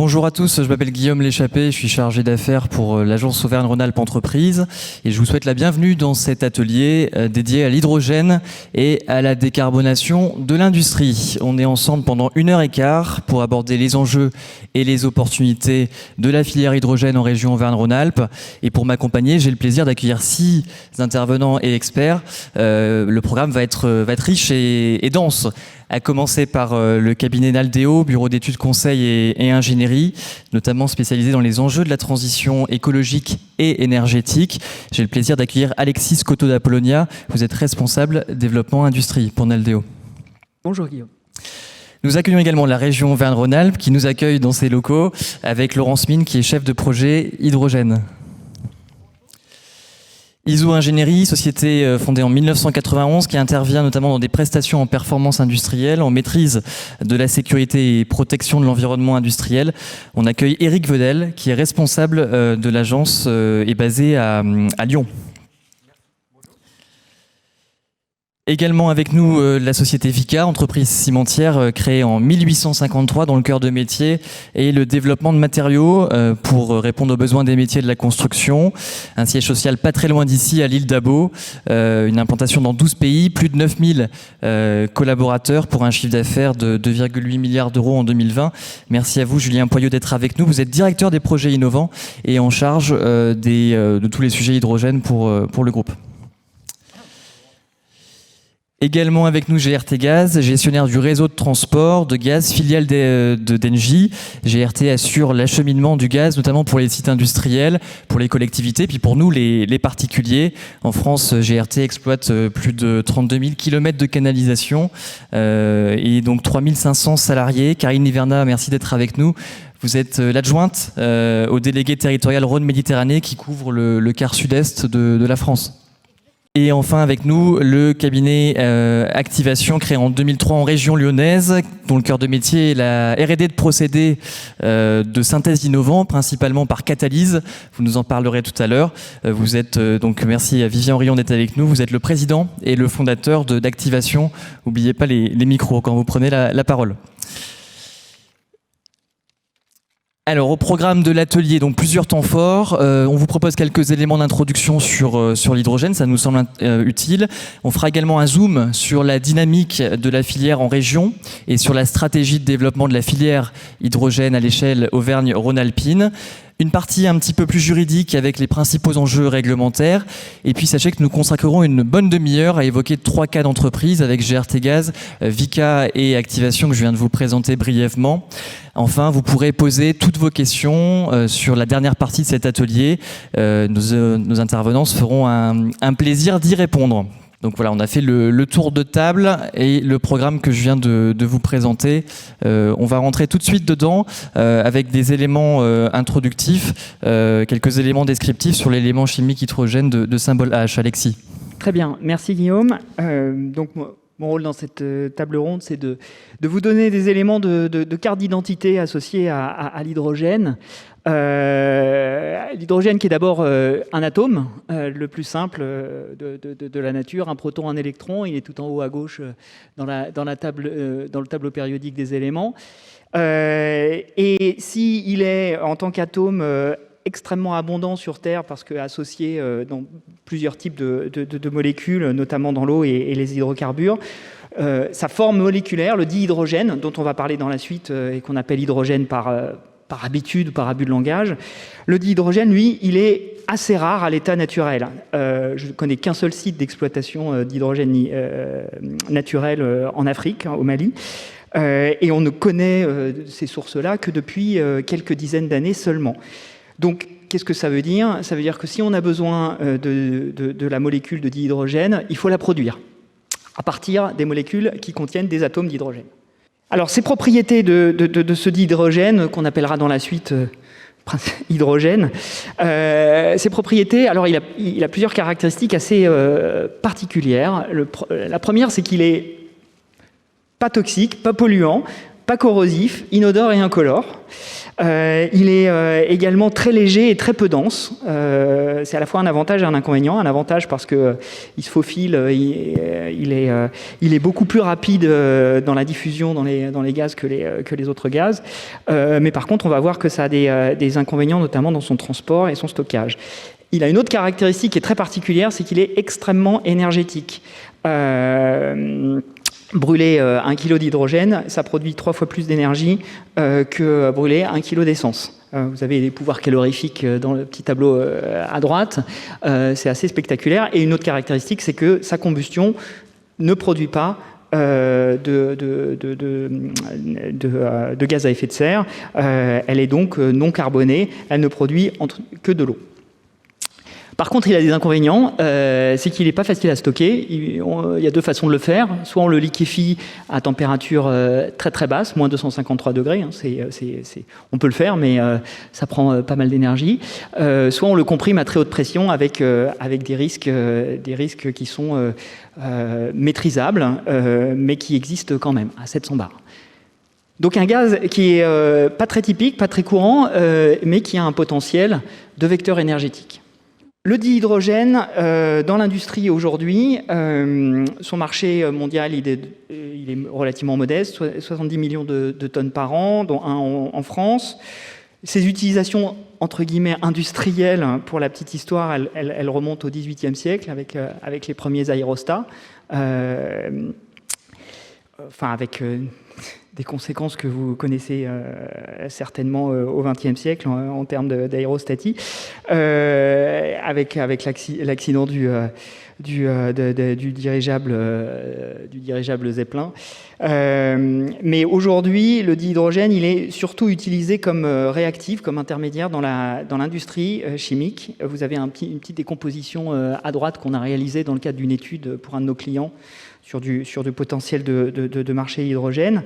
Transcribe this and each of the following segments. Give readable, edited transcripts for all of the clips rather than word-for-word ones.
Bonjour à tous, je m'appelle Guillaume Léchappé, je suis chargé d'affaires pour l'agence Auvergne-Rhône-Alpes Entreprises et je vous souhaite la bienvenue dans cet atelier dédié à l'hydrogène et à la décarbonation de l'industrie. On est ensemble pendant 1h15 pour aborder les enjeux et les opportunités de la filière hydrogène en région Auvergne-Rhône-Alpes. Et pour m'accompagner, j'ai le plaisir d'accueillir 6 intervenants et experts. Le programme va être riche et dense. À commencer par le cabinet Naldeo, bureau d'études conseil et ingénierie, notamment spécialisé dans les enjeux de la transition écologique et énergétique. J'ai le plaisir d'accueillir Alexis Scotto d'Apollonia. Vous êtes responsable développement industrie pour Naldeo. Bonjour Guillaume. Nous accueillons également la région Auvergne-Rhône-Alpes qui nous accueille dans ses locaux avec Laurence Mine qui est chef de projet hydrogène. ISO Ingénierie, société fondée en 1991 qui intervient notamment dans des prestations en performance industrielle, en maîtrise de la sécurité et protection de l'environnement industriel. On accueille Éric Vedel qui est responsable de l'agence et basé à Lyon. Également avec nous la société Vicat, entreprise cimentière créée en 1853 dans le cœur de métier et le développement de matériaux pour répondre aux besoins des métiers de la construction. Un siège social pas très loin d'ici à l'île d'Abo, une implantation dans 12 pays, plus de 9000 collaborateurs pour un chiffre d'affaires de 2,8 milliards d'euros en 2020. Merci à vous Julien Poyot d'être avec nous. Vous êtes directeur des projets innovants et en charge de tous les sujets hydrogène pour le groupe. Également avec nous GRT Gaz, gestionnaire du réseau de transport de gaz, filiale d'Engie. GRT assure l'acheminement du gaz, notamment pour les sites industriels, pour les collectivités, puis pour nous, les particuliers. En France, GRT exploite plus de 32 000 km de canalisation et donc 3500 salariés. Karine Hiverna, merci d'être avec nous. Vous êtes l'adjointe au délégué territorial Rhône-Méditerranée qui couvre le quart sud-est de la France. Et enfin avec nous, le cabinet Activation créé en 2003 en région lyonnaise, dont le cœur de métier est la R&D de procédés de synthèse innovants, principalement par catalyse. Vous nous en parlerez tout à l'heure. Vous êtes donc, merci à Vivien Aurillon d'être avec nous. Vous êtes le président et le fondateur d'Activation. N'oubliez pas les micros quand vous prenez la parole. Alors au programme de l'atelier, donc plusieurs temps forts, on vous propose quelques éléments d'introduction sur l'hydrogène, ça nous semble utile. On fera également un zoom sur la dynamique de la filière en région et sur la stratégie de développement de la filière hydrogène à l'échelle Auvergne-Rhône-Alpine. Une partie un petit peu plus juridique avec les principaux enjeux réglementaires. Et puis sachez que nous consacrerons une bonne demi-heure à évoquer 3 cas d'entreprise avec GRT Gaz, Vicat et Activation que je viens de vous présenter brièvement. Enfin, vous pourrez poser toutes vos questions sur la dernière partie de cet atelier. Nos intervenants se feront un plaisir d'y répondre. Donc voilà, on a fait le tour de table et le programme que je viens de vous présenter. On va rentrer tout de suite dedans avec des éléments introductifs, quelques éléments descriptifs sur l'élément chimique hydrogène de symbole H. Alexis. Très bien, merci Guillaume. Donc mon rôle dans cette table ronde, c'est de vous donner des éléments de carte d'identité associés à l'hydrogène. L'hydrogène qui est d'abord un atome, le plus simple de la nature, un proton, un électron. Il est tout en haut à gauche dans le tableau périodique des éléments. Et s'il est en tant qu'atome extrêmement abondant sur Terre parce qu'associé dans plusieurs types de molécules, notamment dans l'eau et les hydrocarbures, sa forme moléculaire, le dihydrogène, dont on va parler dans la suite et qu'on appelle hydrogène par habitude, par abus de langage. Le dihydrogène, lui, il est assez rare à l'état naturel. Je ne connais qu'un seul site d'exploitation d'hydrogène naturel en Afrique, au Mali. Et on ne connaît ces sources-là que depuis quelques dizaines d'années seulement. Donc, qu'est-ce que ça veut dire ? Ça veut dire que si on a besoin de la molécule de dihydrogène, il faut la produire à partir des molécules qui contiennent des atomes d'hydrogène. Alors, ces propriétés de ce dihydrogène, qu'on appellera dans la suite hydrogène, ces propriétés, alors il a plusieurs caractéristiques assez particulières. La première, c'est qu'il est pas toxique, pas polluant, pas corrosif, inodore et incolore. Il est également très léger et très peu dense. C'est à la fois un avantage et un inconvénient. Un avantage parce que il se faufile, il est beaucoup plus rapide dans la diffusion dans les gaz que les autres gaz. Mais par contre, on va voir que ça a des inconvénients, notamment dans son transport et son stockage. Il a une autre caractéristique qui est très particulière, c'est qu'il est extrêmement énergétique. Brûler 1 kg d'hydrogène, ça produit 3 fois plus d'énergie que brûler 1 kg d'essence. Vous avez les pouvoirs calorifiques dans le petit tableau à droite. C'est assez spectaculaire. Et une autre caractéristique, c'est que sa combustion ne produit pas de gaz à effet de serre. Elle est donc non carbonée. Elle ne produit que de l'eau. Par contre, il a des inconvénients, c'est qu'il n'est pas facile à stocker. Il y a 2 façons de le faire. Soit on le liquéfie à température très très basse, moins 253 degrés. Hein, on peut le faire, mais ça prend pas mal d'énergie. Soit on le comprime à très haute pression avec des risques qui sont maîtrisables, mais qui existent quand même à 700 bars. Donc un gaz qui est pas très typique, pas très courant, mais qui a un potentiel de vecteur énergétique. Le dihydrogène, dans l'industrie aujourd'hui, son marché mondial il est relativement modeste, 70 millions de tonnes par an, dont 1 en France. Ses utilisations, entre guillemets, industrielles, pour la petite histoire, elles remontent au XVIIIe siècle avec les premiers aérostats, avec des conséquences que vous connaissez certainement au XXe siècle en termes d'aérostatie, avec l'accident du dirigeable Zeppelin. Mais aujourd'hui, le dihydrogène, il est surtout utilisé comme réactif, comme intermédiaire dans l'industrie chimique. Vous avez une petite décomposition à droite qu'on a réalisée dans le cadre d'une étude pour un de nos clients sur du potentiel de marché hydrogène.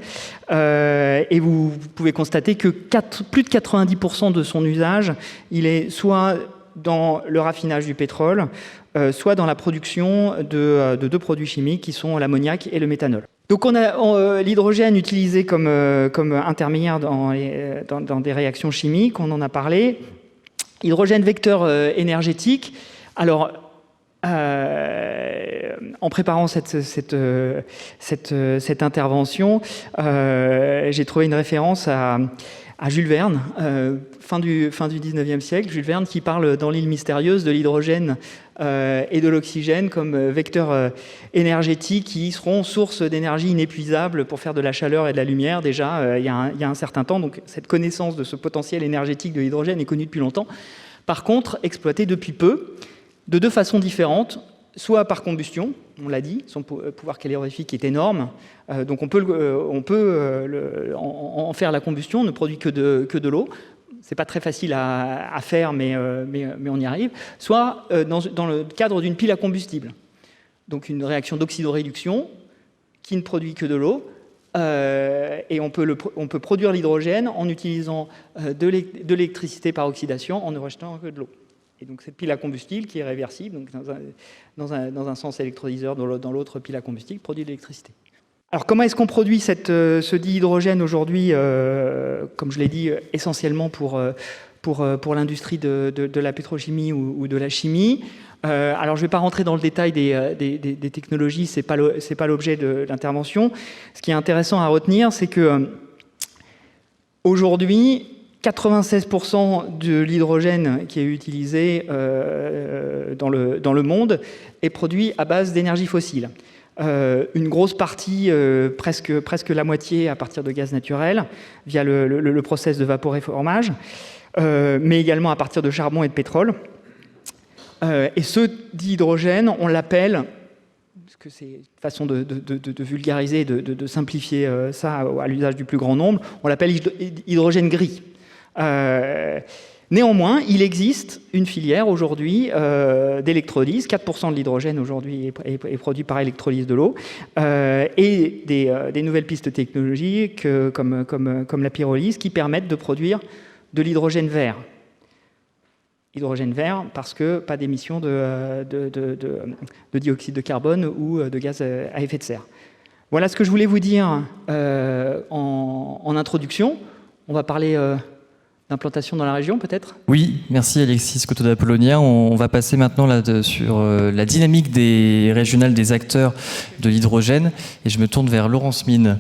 Et vous pouvez constater que plus de 90% de son usage, il est soit dans le raffinage du pétrole, soit dans la production de 2 produits chimiques qui sont l'ammoniac et le méthanol. Donc on a l'hydrogène utilisé comme intermédiaire dans des réactions chimiques, on en a parlé. Hydrogène vecteur énergétique. Alors, en préparant cette intervention, j'ai trouvé une référence à Jules Verne, fin du 19e siècle. Jules Verne qui parle dans l'île mystérieuse de l'hydrogène et de l'oxygène comme vecteurs énergétiques qui seront source d'énergie inépuisable pour faire de la chaleur et de la lumière déjà il y a un certain temps. Donc cette connaissance de ce potentiel énergétique de l'hydrogène est connue depuis longtemps. Par contre, exploitée depuis peu, de 2 façons différentes, soit par combustion, on l'a dit, son pouvoir calorifique est énorme, donc on peut en faire la combustion, on ne produit que de l'eau. C'est pas très facile à faire, mais on y arrive. Soit dans le cadre d'une pile à combustible, donc une réaction d'oxydoréduction qui ne produit que de l'eau, et on peut produire l'hydrogène en utilisant de l'électricité par oxydation en ne rejetant que de l'eau. Et donc cette pile à combustible qui est réversible, donc dans un sens électrolyseur, dans l'autre pile à combustible, produit de l'électricité. Alors comment est-ce qu'on produit ce dihydrogène aujourd'hui, comme je l'ai dit, essentiellement pour l'industrie de la pétrochimie ou de la chimie. Alors je ne vais pas rentrer dans le détail des technologies, c'est pas l'objet de l'intervention. Ce qui est intéressant à retenir, c'est que aujourd'hui, 96% de l'hydrogène qui est utilisé dans le monde est produit à base d'énergie fossile. Une grosse partie, presque la moitié, à partir de gaz naturel, via le process de vaporéformage, mais également à partir de charbon et de pétrole. Et ce dihydrogène, on l'appelle, parce que c'est une façon de vulgariser, de simplifier ça à l'usage du plus grand nombre, on l'appelle hydrogène gris. Néanmoins, il existe une filière aujourd'hui d'électrolyse. 4% de l'hydrogène aujourd'hui est produit par électrolyse de l'eau, et des nouvelles pistes technologiques comme la pyrolyse qui permettent de produire de l'hydrogène vert. Hydrogène vert parce que pas d'émissions de dioxyde de carbone ou de gaz à effet de serre. Voilà ce que je voulais vous dire en introduction. On va parler d'implantation dans la région, peut-être ? Oui, merci Alexis Coteau d'Apollonia. On va passer maintenant sur la dynamique régionale des acteurs de l'hydrogène. Et je me tourne vers Laurence Mine.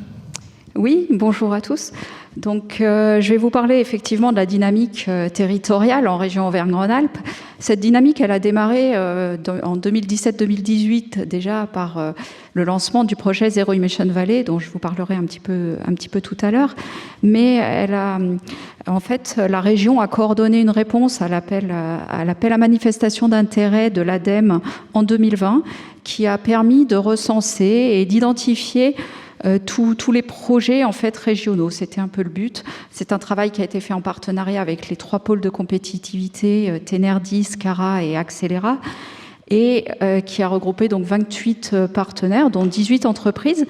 Oui, bonjour à tous. Donc, je vais vous parler effectivement de la dynamique territoriale en région Auvergne-Rhône-Alpes. Cette dynamique, elle a démarré en 2017-2018 déjà par le lancement du projet Zero Emission Valley, dont je vous parlerai un petit peu tout à l'heure. Mais en fait, la région a coordonné une réponse à l'appel à manifestation d'intérêt de l'ADEME en 2020, qui a permis de recenser et d'identifier tous les projets en fait régionaux. C'était un peu le but. C'est un travail qui a été fait en partenariat avec les 3 pôles de compétitivité, Tenerdis, Cara et Accélera, et qui a regroupé donc 28 partenaires, dont 18 entreprises.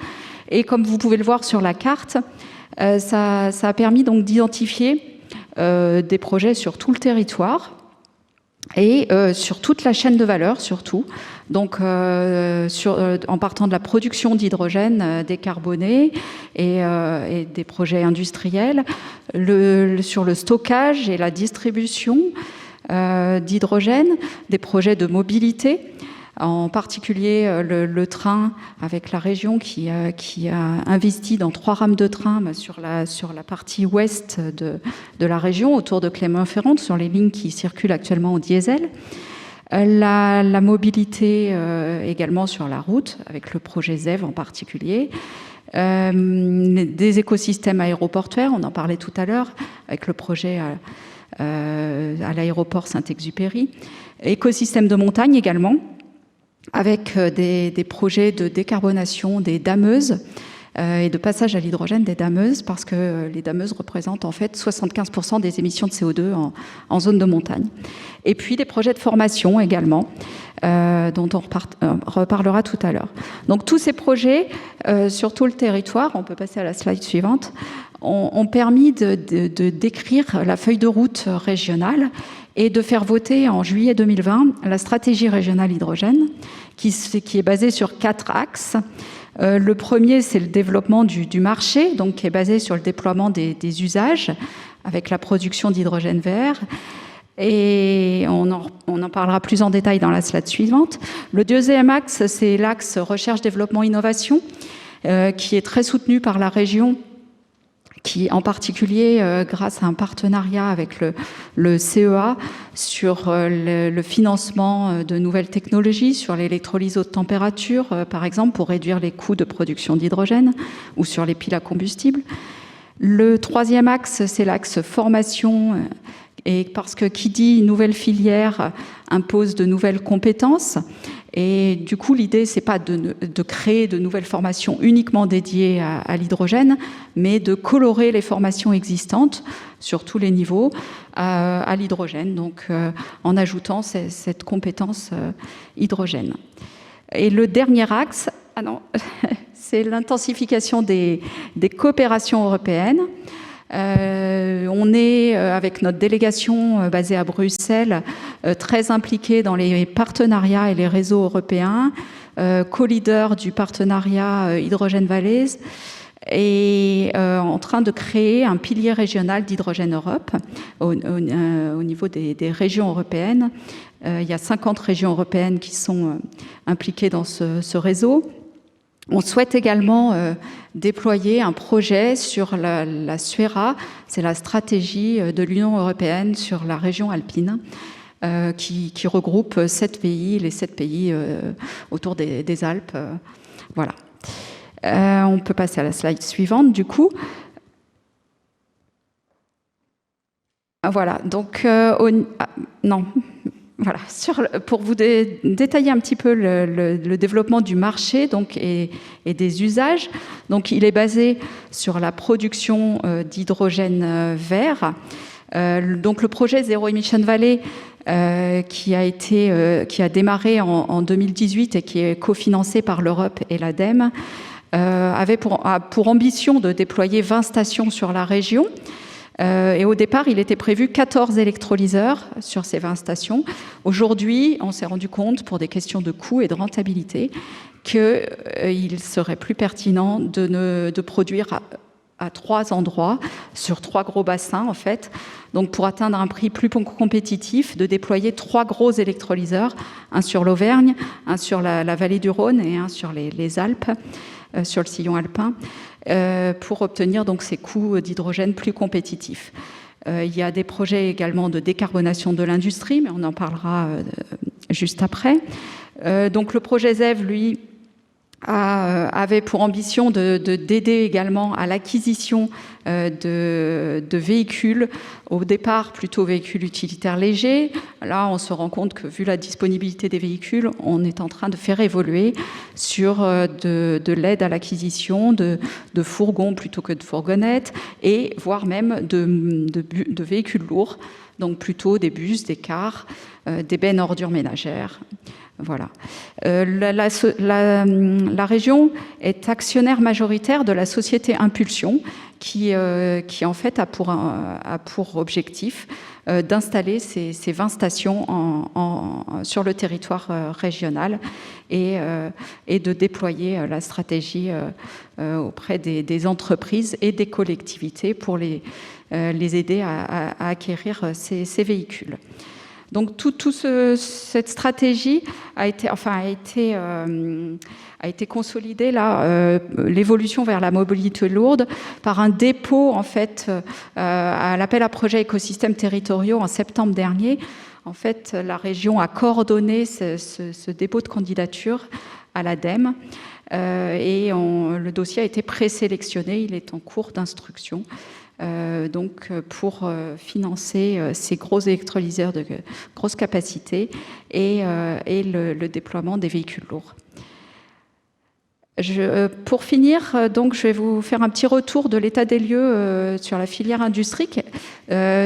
Et comme vous pouvez le voir sur la carte, ça a permis donc d'identifier des projets sur tout le territoire et sur toute la chaîne de valeur surtout. Donc, en partant de la production d'hydrogène décarboné et des projets industriels, sur le stockage et la distribution d'hydrogène, des projets de mobilité, en particulier le train avec la région qui a investi dans 3 rames de train sur la partie ouest de la région, autour de Clermont-Ferrand, sur les lignes qui circulent actuellement au diesel. La mobilité également sur la route, avec le projet ZEV en particulier. Des écosystèmes aéroportuaires, on en parlait tout à l'heure, avec le projet à l'aéroport Saint-Exupéry. Écosystèmes de montagne également, avec des projets de décarbonation des dameuses et de passage à l'hydrogène des dameuses, parce que les dameuses représentent en fait 75% des émissions de CO2 en zone de montagne. Et puis des projets de formation également, dont on reparlera tout à l'heure. Donc tous ces projets sur tout le territoire, on peut passer à la slide suivante, ont permis de décrire la feuille de route régionale et de faire voter en juillet 2020 la stratégie régionale hydrogène, qui est basée sur 4 axes. Le premier, c'est le développement du marché, donc qui est basé sur le déploiement des usages, avec la production d'hydrogène vert. Et on en parlera plus en détail dans la slide suivante. Le deuxième axe, c'est l'axe recherche, développement, innovation, qui est très soutenu par la région, qui en particulier, grâce à un partenariat avec le CEA, sur le financement de nouvelles technologies, sur l'électrolyse haute température, par exemple, pour réduire les coûts de production d'hydrogène, ou sur les piles à combustible. Le troisième axe, c'est l'axe formation, et parce que qui dit nouvelle filière impose de nouvelles compétences. Et du coup, l'idée, c'est pas de créer de nouvelles formations uniquement dédiées à l'hydrogène, mais de colorer les formations existantes sur tous les niveaux à l'hydrogène, donc en ajoutant cette compétence hydrogène. Et le dernier axe, c'est l'intensification des coopérations européennes. On est, avec notre délégation basée à Bruxelles, très impliqués dans les partenariats et les réseaux européens, co-leader du partenariat Hydrogen Valley, et en train de créer un pilier régional d'Hydrogène Europe au niveau des régions européennes. Il y a 50 régions européennes qui sont impliquées dans ce réseau. On souhaite également déployer un projet sur la SUERA, c'est la stratégie de l'Union européenne sur la région alpine, qui regroupe 7 pays, les 7 pays autour des Alpes. Voilà. On peut passer à la slide suivante, du coup. Voilà, donc... non. Voilà, pour vous détailler un petit peu le développement du marché donc, et des usages. Donc, il est basé sur la production d'hydrogène vert. Donc, le projet Zero Emission Valley, qui a démarré en 2018 et qui est cofinancé par l'Europe et l'ADEME, avait pour ambition de déployer 20 stations sur la région. Et au départ, il était prévu 14 électrolyseurs sur ces 20 stations. Aujourd'hui, on s'est rendu compte, pour des questions de coût et de rentabilité, qu'il serait plus pertinent de produire à 3 endroits, sur 3 gros bassins en fait. Donc pour atteindre un prix plus compétitif, de déployer 3 gros électrolyseurs, un sur l'Auvergne, un sur la vallée du Rhône et un sur les Alpes, sur le sillon alpin, pour obtenir donc ces coûts d'hydrogène plus compétitifs. Il y a des projets également de décarbonation de l'industrie, mais on en parlera juste après. Donc le projet ZEV, lui, avait pour ambition d'aider également à l'acquisition de véhicules, au départ plutôt véhicules utilitaires légers. Là, on se rend compte que, vu la disponibilité des véhicules, on est en train de faire évoluer sur de l'aide à l'acquisition de fourgons plutôt que de fourgonnettes, et voire même de véhicules lourds, donc plutôt des bus, des cars, des bennes ordures ménagères. Voilà. La région est actionnaire majoritaire de la société Impulsion, qui en fait a pour objectif d'installer ces 20 stations sur le territoire régional et de déployer la stratégie auprès des entreprises et des collectivités pour les aider à acquérir ces véhicules. Donc cette stratégie a été consolidée là, l'évolution vers la mobilité lourde, par un dépôt en fait à l'appel à projets écosystèmes territoriaux en septembre dernier. En fait, la région a coordonné ce dépôt de candidature à l'ADEME et le dossier a été présélectionné. Il est en cours d'instruction. Donc pour financer ces gros électrolyseurs de grosse capacité et le déploiement des véhicules lourds. Pour finir, donc, je vais vous faire un petit retour de l'état des lieux sur la filière industrie,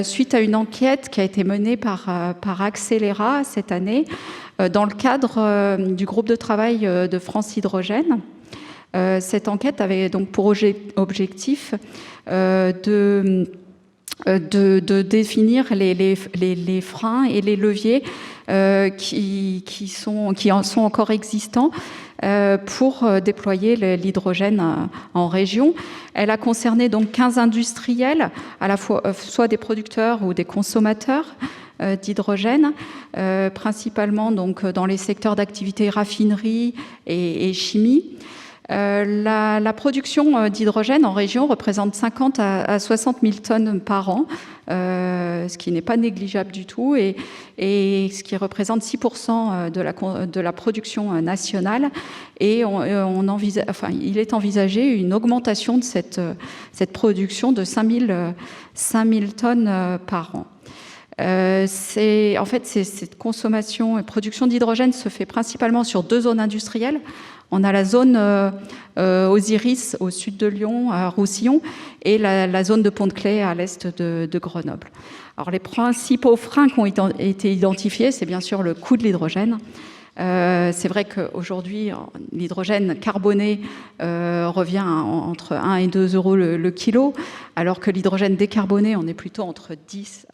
suite à une enquête qui a été menée par Accélera cette année, dans le cadre du groupe de travail de France Hydrogène. Cette enquête avait donc pour objectif de définir les freins et les leviers qui en sont encore existants pour déployer l'hydrogène en région. Elle a concerné donc 15 industriels, à la fois soit des producteurs ou des consommateurs d'hydrogène, principalement donc dans les secteurs d'activité raffinerie et chimie. La production d'hydrogène en région représente 50 à 60 000 tonnes par an, ce qui n'est pas négligeable du tout, et ce qui représente 6% de la production nationale. Et il est envisagé une augmentation de cette production de 5 000 tonnes par an. Cette consommation et production d'hydrogène se fait principalement sur 2 zones industrielles. On a la zone Osiris au sud de Lyon, à Roussillon, et la zone de Pont-de-Claix à l'est de Grenoble. Alors, les principaux freins qui ont été identifiés, c'est bien sûr le coût de l'hydrogène. C'est vrai qu'aujourd'hui, l'hydrogène carboné revient entre 1 et 2 euros le kilo, alors que l'hydrogène décarboné, on est plutôt entre 10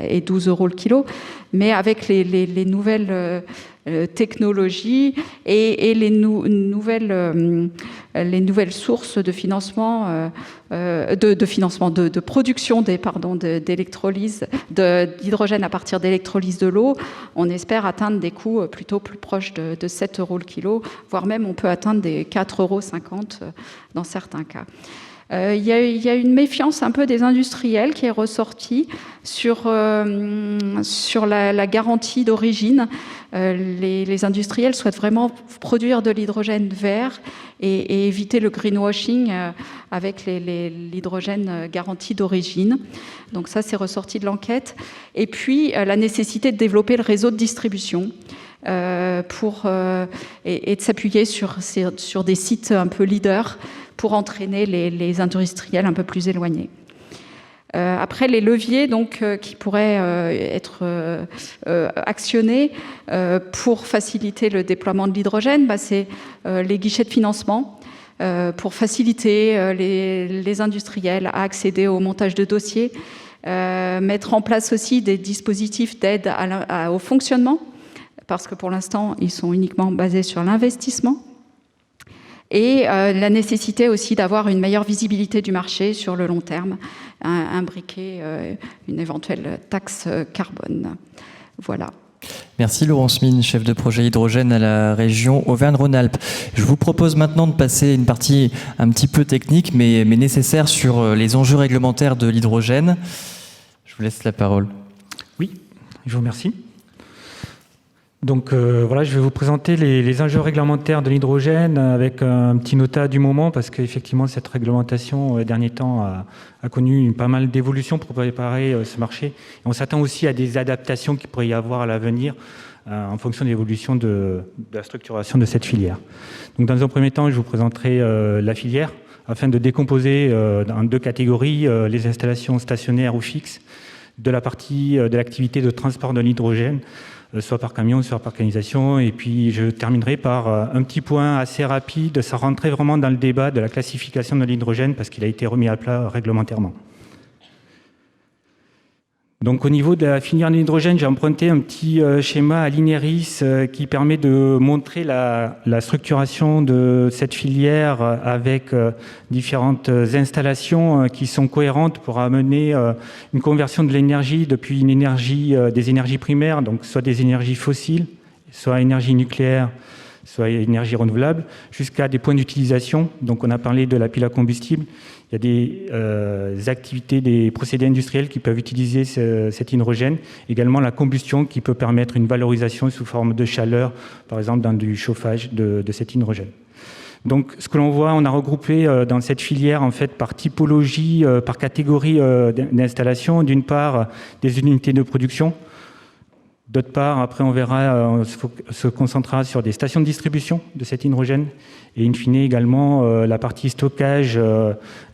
et 12 euros le kilo. Mais avec les nouvelles technologies et les nouvelles sources de financement, de production d'électrolyse, d'hydrogène à partir d'électrolyse de l'eau, on espère atteindre des coûts plutôt plus proches de 7 euros le kilo, voire même on peut atteindre des 4,50 euros dans certains cas. Il y a une méfiance un peu des industriels qui est ressortie sur la garantie d'origine. Les industriels souhaitent vraiment produire de l'hydrogène vert et éviter le greenwashing avec l'hydrogène garantie d'origine. Donc ça, c'est ressorti de l'enquête. Et puis, la nécessité de développer le réseau de distribution et de s'appuyer sur des sites un peu leaders pour entraîner les industriels un peu plus éloignés. Après, les leviers donc, qui pourraient être actionnés pour faciliter le déploiement de l'hydrogène, c'est les guichets de financement pour faciliter les industriels à accéder au montage de dossiers, Mettre en place aussi des dispositifs d'aide au fonctionnement, parce que pour l'instant, ils sont uniquement basés sur l'investissement. Et la nécessité aussi d'avoir une meilleure visibilité du marché sur le long terme, imbriquer une éventuelle taxe carbone. Voilà. Merci Laurence Mine, chef de projet hydrogène à la région Auvergne-Rhône-Alpes. Je vous propose maintenant de passer une partie un petit peu technique, mais nécessaire sur les enjeux réglementaires de l'hydrogène. Je vous laisse la parole. Oui, je vous remercie. Donc voilà, je vais vous présenter les enjeux réglementaires de l'hydrogène avec un petit nota du moment, parce qu'effectivement cette réglementation, ces derniers temps, a connu pas mal d'évolutions pour préparer ce marché. Et on s'attend aussi à des adaptations qu'il pourrait y avoir à l'avenir en fonction de l'évolution de la structuration de cette filière. Donc dans un premier temps, je vous présenterai la filière, afin de décomposer en deux catégories les installations stationnaires ou fixes de la partie de l'activité de transport de l'hydrogène, soit par camion, soit par canalisation. Et puis je terminerai par un petit point assez rapide, ça rentrait vraiment dans le débat de la classification de l'hydrogène parce qu'il a été remis à plat réglementairement. Donc au niveau de la filière de l'hydrogène, j'ai emprunté un petit schéma à l'INERIS qui permet de montrer la structuration de cette filière avec différentes installations qui sont cohérentes pour amener une conversion de l'énergie depuis une énergie, des énergies primaires, donc soit des énergies fossiles, soit énergie nucléaire, soit énergie renouvelable, jusqu'à des points d'utilisation. Donc on a parlé de la pile à combustible. Il y a des activités, des procédés industriels qui peuvent utiliser cet hydrogène. Également la combustion qui peut permettre une valorisation sous forme de chaleur, par exemple dans du chauffage de cet hydrogène. Donc ce que l'on voit, on a regroupé dans cette filière en fait par typologie, par catégorie d'installation. D'une part, des unités de production. D'autre part, après on verra, on se concentrera sur des stations de distribution de cet hydrogène et in fine également la partie stockage.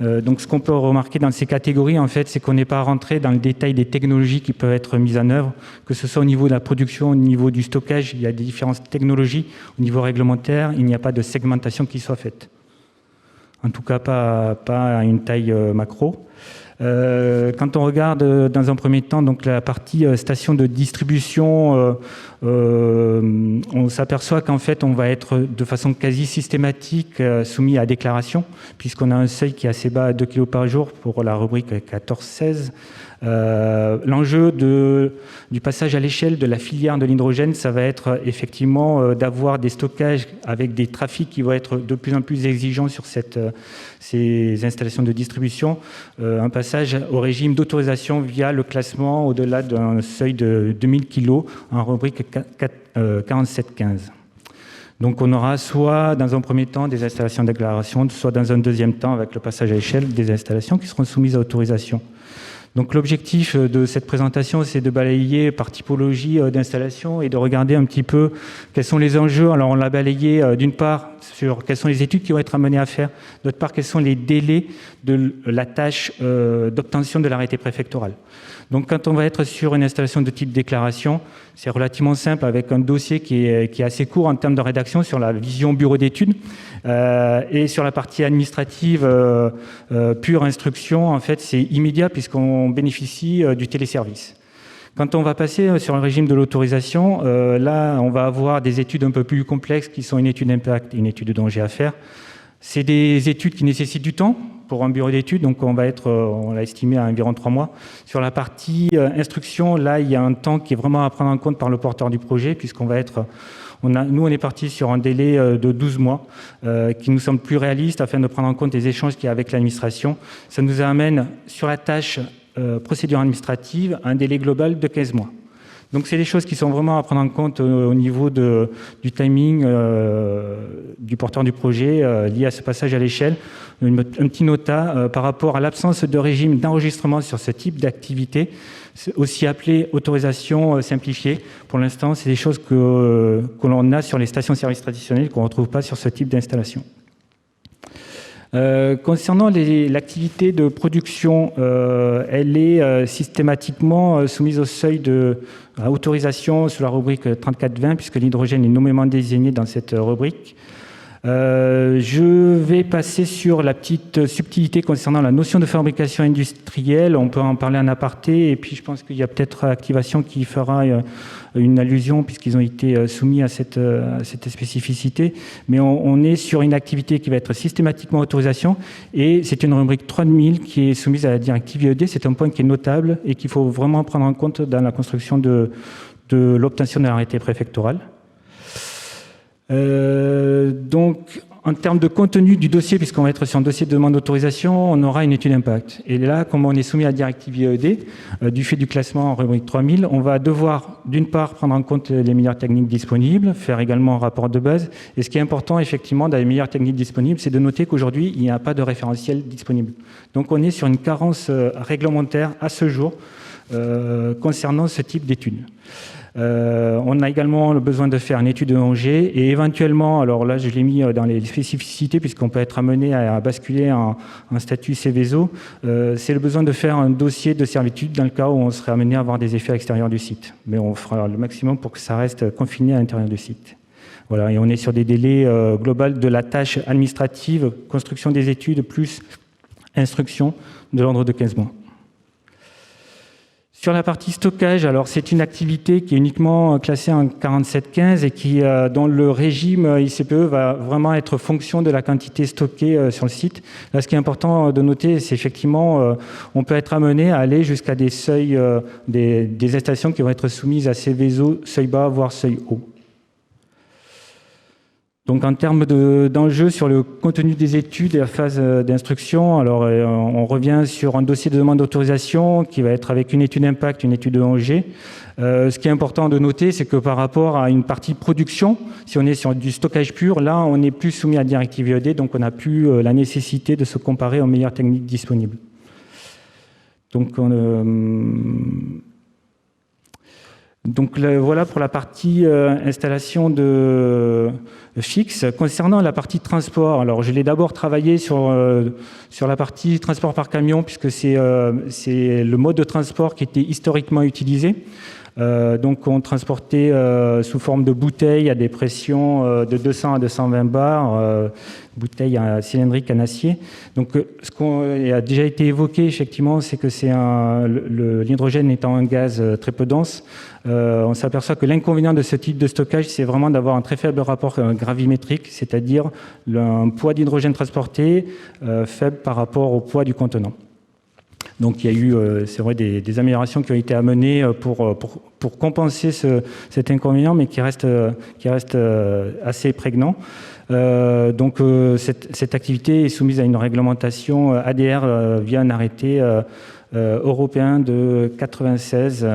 Donc ce qu'on peut remarquer dans ces catégories, en fait, c'est qu'on n'est pas rentré dans le détail des technologies qui peuvent être mises en œuvre, que ce soit au niveau de la production, au niveau du stockage, il y a des différentes technologies. Au niveau réglementaire, il n'y a pas de segmentation qui soit faite. En tout cas, pas à une taille macro. Quand on regarde dans un premier temps donc la partie station de distribution, on s'aperçoit qu'en fait on va être de façon quasi systématique soumis à déclaration, puisqu'on a un seuil qui est assez bas à 2 kg par jour pour la rubrique 14-16. L'enjeu du passage à l'échelle de la filière de l'hydrogène, ça va être effectivement d'avoir des stockages avec des trafics qui vont être de plus en plus exigeants sur ces installations de distribution, un passage au régime d'autorisation via le classement au-delà d'un seuil de 2000 kg en rubrique 47-15. Donc on aura soit dans un premier temps des installations de déclaration, soit dans un deuxième temps avec le passage à l'échelle des installations qui seront soumises à autorisation. Donc l'objectif de cette présentation, c'est de balayer par typologie d'installation et de regarder un petit peu quels sont les enjeux. Alors on l'a balayé d'une part sur quelles sont les études qui vont être amenées à faire, d'autre part quels sont les délais de la tâche d'obtention de l'arrêté préfectoral. Donc quand on va être sur une installation de type déclaration, c'est relativement simple avec un dossier qui est assez court en termes de rédaction sur la vision bureau d'études et sur la partie administrative pure instruction, en fait c'est immédiat puisqu'on bénéficie du téléservice. Quand on va passer sur le régime de l'autorisation, là on va avoir des études un peu plus complexes qui sont une étude d'impact et une étude de danger à faire. C'est des études qui nécessitent du temps pour un bureau d'études, donc on l'a estimé à environ 3 mois. Sur la partie instruction, là, il y a un temps qui est vraiment à prendre en compte par le porteur du projet, puisqu'on va être... Nous, on est parti sur un délai de 12 mois, qui nous semble plus réaliste afin de prendre en compte les échanges qu'il y a avec l'administration. Ça nous amène sur la tâche procédure administrative un délai global de 15 mois. Donc c'est des choses qui sont vraiment à prendre en compte au niveau du timing du porteur du projet lié à ce passage à l'échelle. Un petit nota par rapport à l'absence de régime d'enregistrement sur ce type d'activité, aussi appelé autorisation simplifiée. Pour l'instant, c'est des choses que l'on a sur les stations-service traditionnelles qu'on ne retrouve pas sur ce type d'installation. Concernant l'activité de production, elle est systématiquement soumise au seuil à autorisation sur la rubrique 3420, puisque l'hydrogène est nommément désigné dans cette rubrique. Je vais passer sur la petite subtilité concernant la notion de fabrication industrielle. On peut en parler en aparté, et puis je pense qu'il y a peut-être Activation qui fera une allusion puisqu'ils ont été soumis à cette spécificité. Mais on est sur une activité qui va être systématiquement autorisation, et c'est une rubrique 3000 qui est soumise à la directive IED. C'est un point qui est notable et qu'il faut vraiment prendre en compte dans la construction de l'obtention de l'arrêté préfectoral. Donc, en termes de contenu du dossier, puisqu'on va être sur un dossier de demande d'autorisation, on aura une étude d'impact. Et là, comme on est soumis à la directive IED, du fait du classement en rubrique 3000, on va devoir, d'une part, prendre en compte les meilleures techniques disponibles, faire également un rapport de base. Et ce qui est important, effectivement, dans les meilleures techniques disponibles, c'est de noter qu'aujourd'hui, il n'y a pas de référentiel disponible. Donc, on est sur une carence réglementaire à ce jour concernant ce type d'études. On a également le besoin de faire une étude de danger et éventuellement, alors là je l'ai mis dans les spécificités puisqu'on peut être amené à basculer en statut Céveso, c'est le besoin de faire un dossier de servitude dans le cas où on serait amené à avoir des effets à l'extérieur du site. Mais on fera le maximum pour que ça reste confiné à l'intérieur du site. Voilà, et on est sur des délais globaux de la tâche administrative, construction des études plus instruction de l'ordre de 15 mois. Sur la partie stockage, alors c'est une activité qui est uniquement classée en 4715 et qui, dont le régime ICPE va vraiment être fonction de la quantité stockée sur le site. Là, ce qui est important de noter, c'est effectivement, on peut être amené à aller jusqu'à des seuils, des installations qui vont être soumises à Céveso, seuil bas, voire seuil haut. Donc en termes d'enjeux sur le contenu des études et la phase d'instruction, alors on revient sur un dossier de demande d'autorisation qui va être avec une étude d'impact, une étude de danger. Ce qui est important de noter, c'est que par rapport à une partie production, si on est sur du stockage pur, là on n'est plus soumis à la directive IED, donc on n'a plus la nécessité de se comparer aux meilleures techniques disponibles. Donc voilà pour la partie installation de fixe. Concernant la partie transport, alors je l'ai d'abord travaillé sur la partie transport par camion puisque c'est le mode de transport qui était historiquement utilisé. Donc on transportait sous forme de bouteilles à des pressions de 200 à 220 bars, bouteilles cylindriques en acier. Donc ce qui a déjà été évoqué effectivement, c'est que l'hydrogène étant un gaz très peu dense, on s'aperçoit que l'inconvénient de ce type de stockage, c'est vraiment d'avoir un très faible rapport gravimétrique, c'est-à-dire un poids d'hydrogène transporté faible par rapport au poids du contenant. Donc il y a eu, c'est vrai, des améliorations qui ont été amenées pour compenser cet inconvénient, mais qui reste assez prégnant. Donc cette activité est soumise à une réglementation ADR via un arrêté européen de 96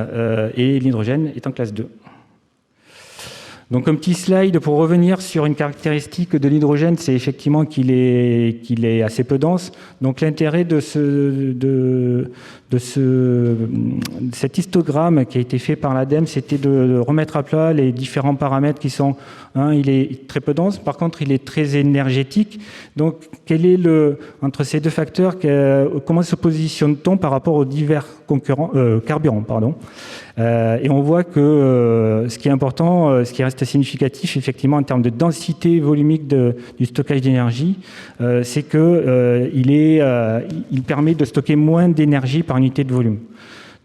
et l'hydrogène est en classe 2. Donc un petit slide pour revenir sur une caractéristique de l'hydrogène, c'est effectivement qu'il est assez peu dense. Donc l'intérêt de cet histogramme qui a été fait par l'ADEME, c'était de remettre à plat les différents paramètres qui sont, il est très peu dense, par contre il est très énergétique. Donc quel est entre ces deux facteurs, comment se positionne-t-on par rapport aux divers carburants, et on voit que ce qui est important, ce qui reste significatif effectivement en termes de densité volumique du stockage d'énergie, c'est que il permet de stocker moins d'énergie par unité de volume.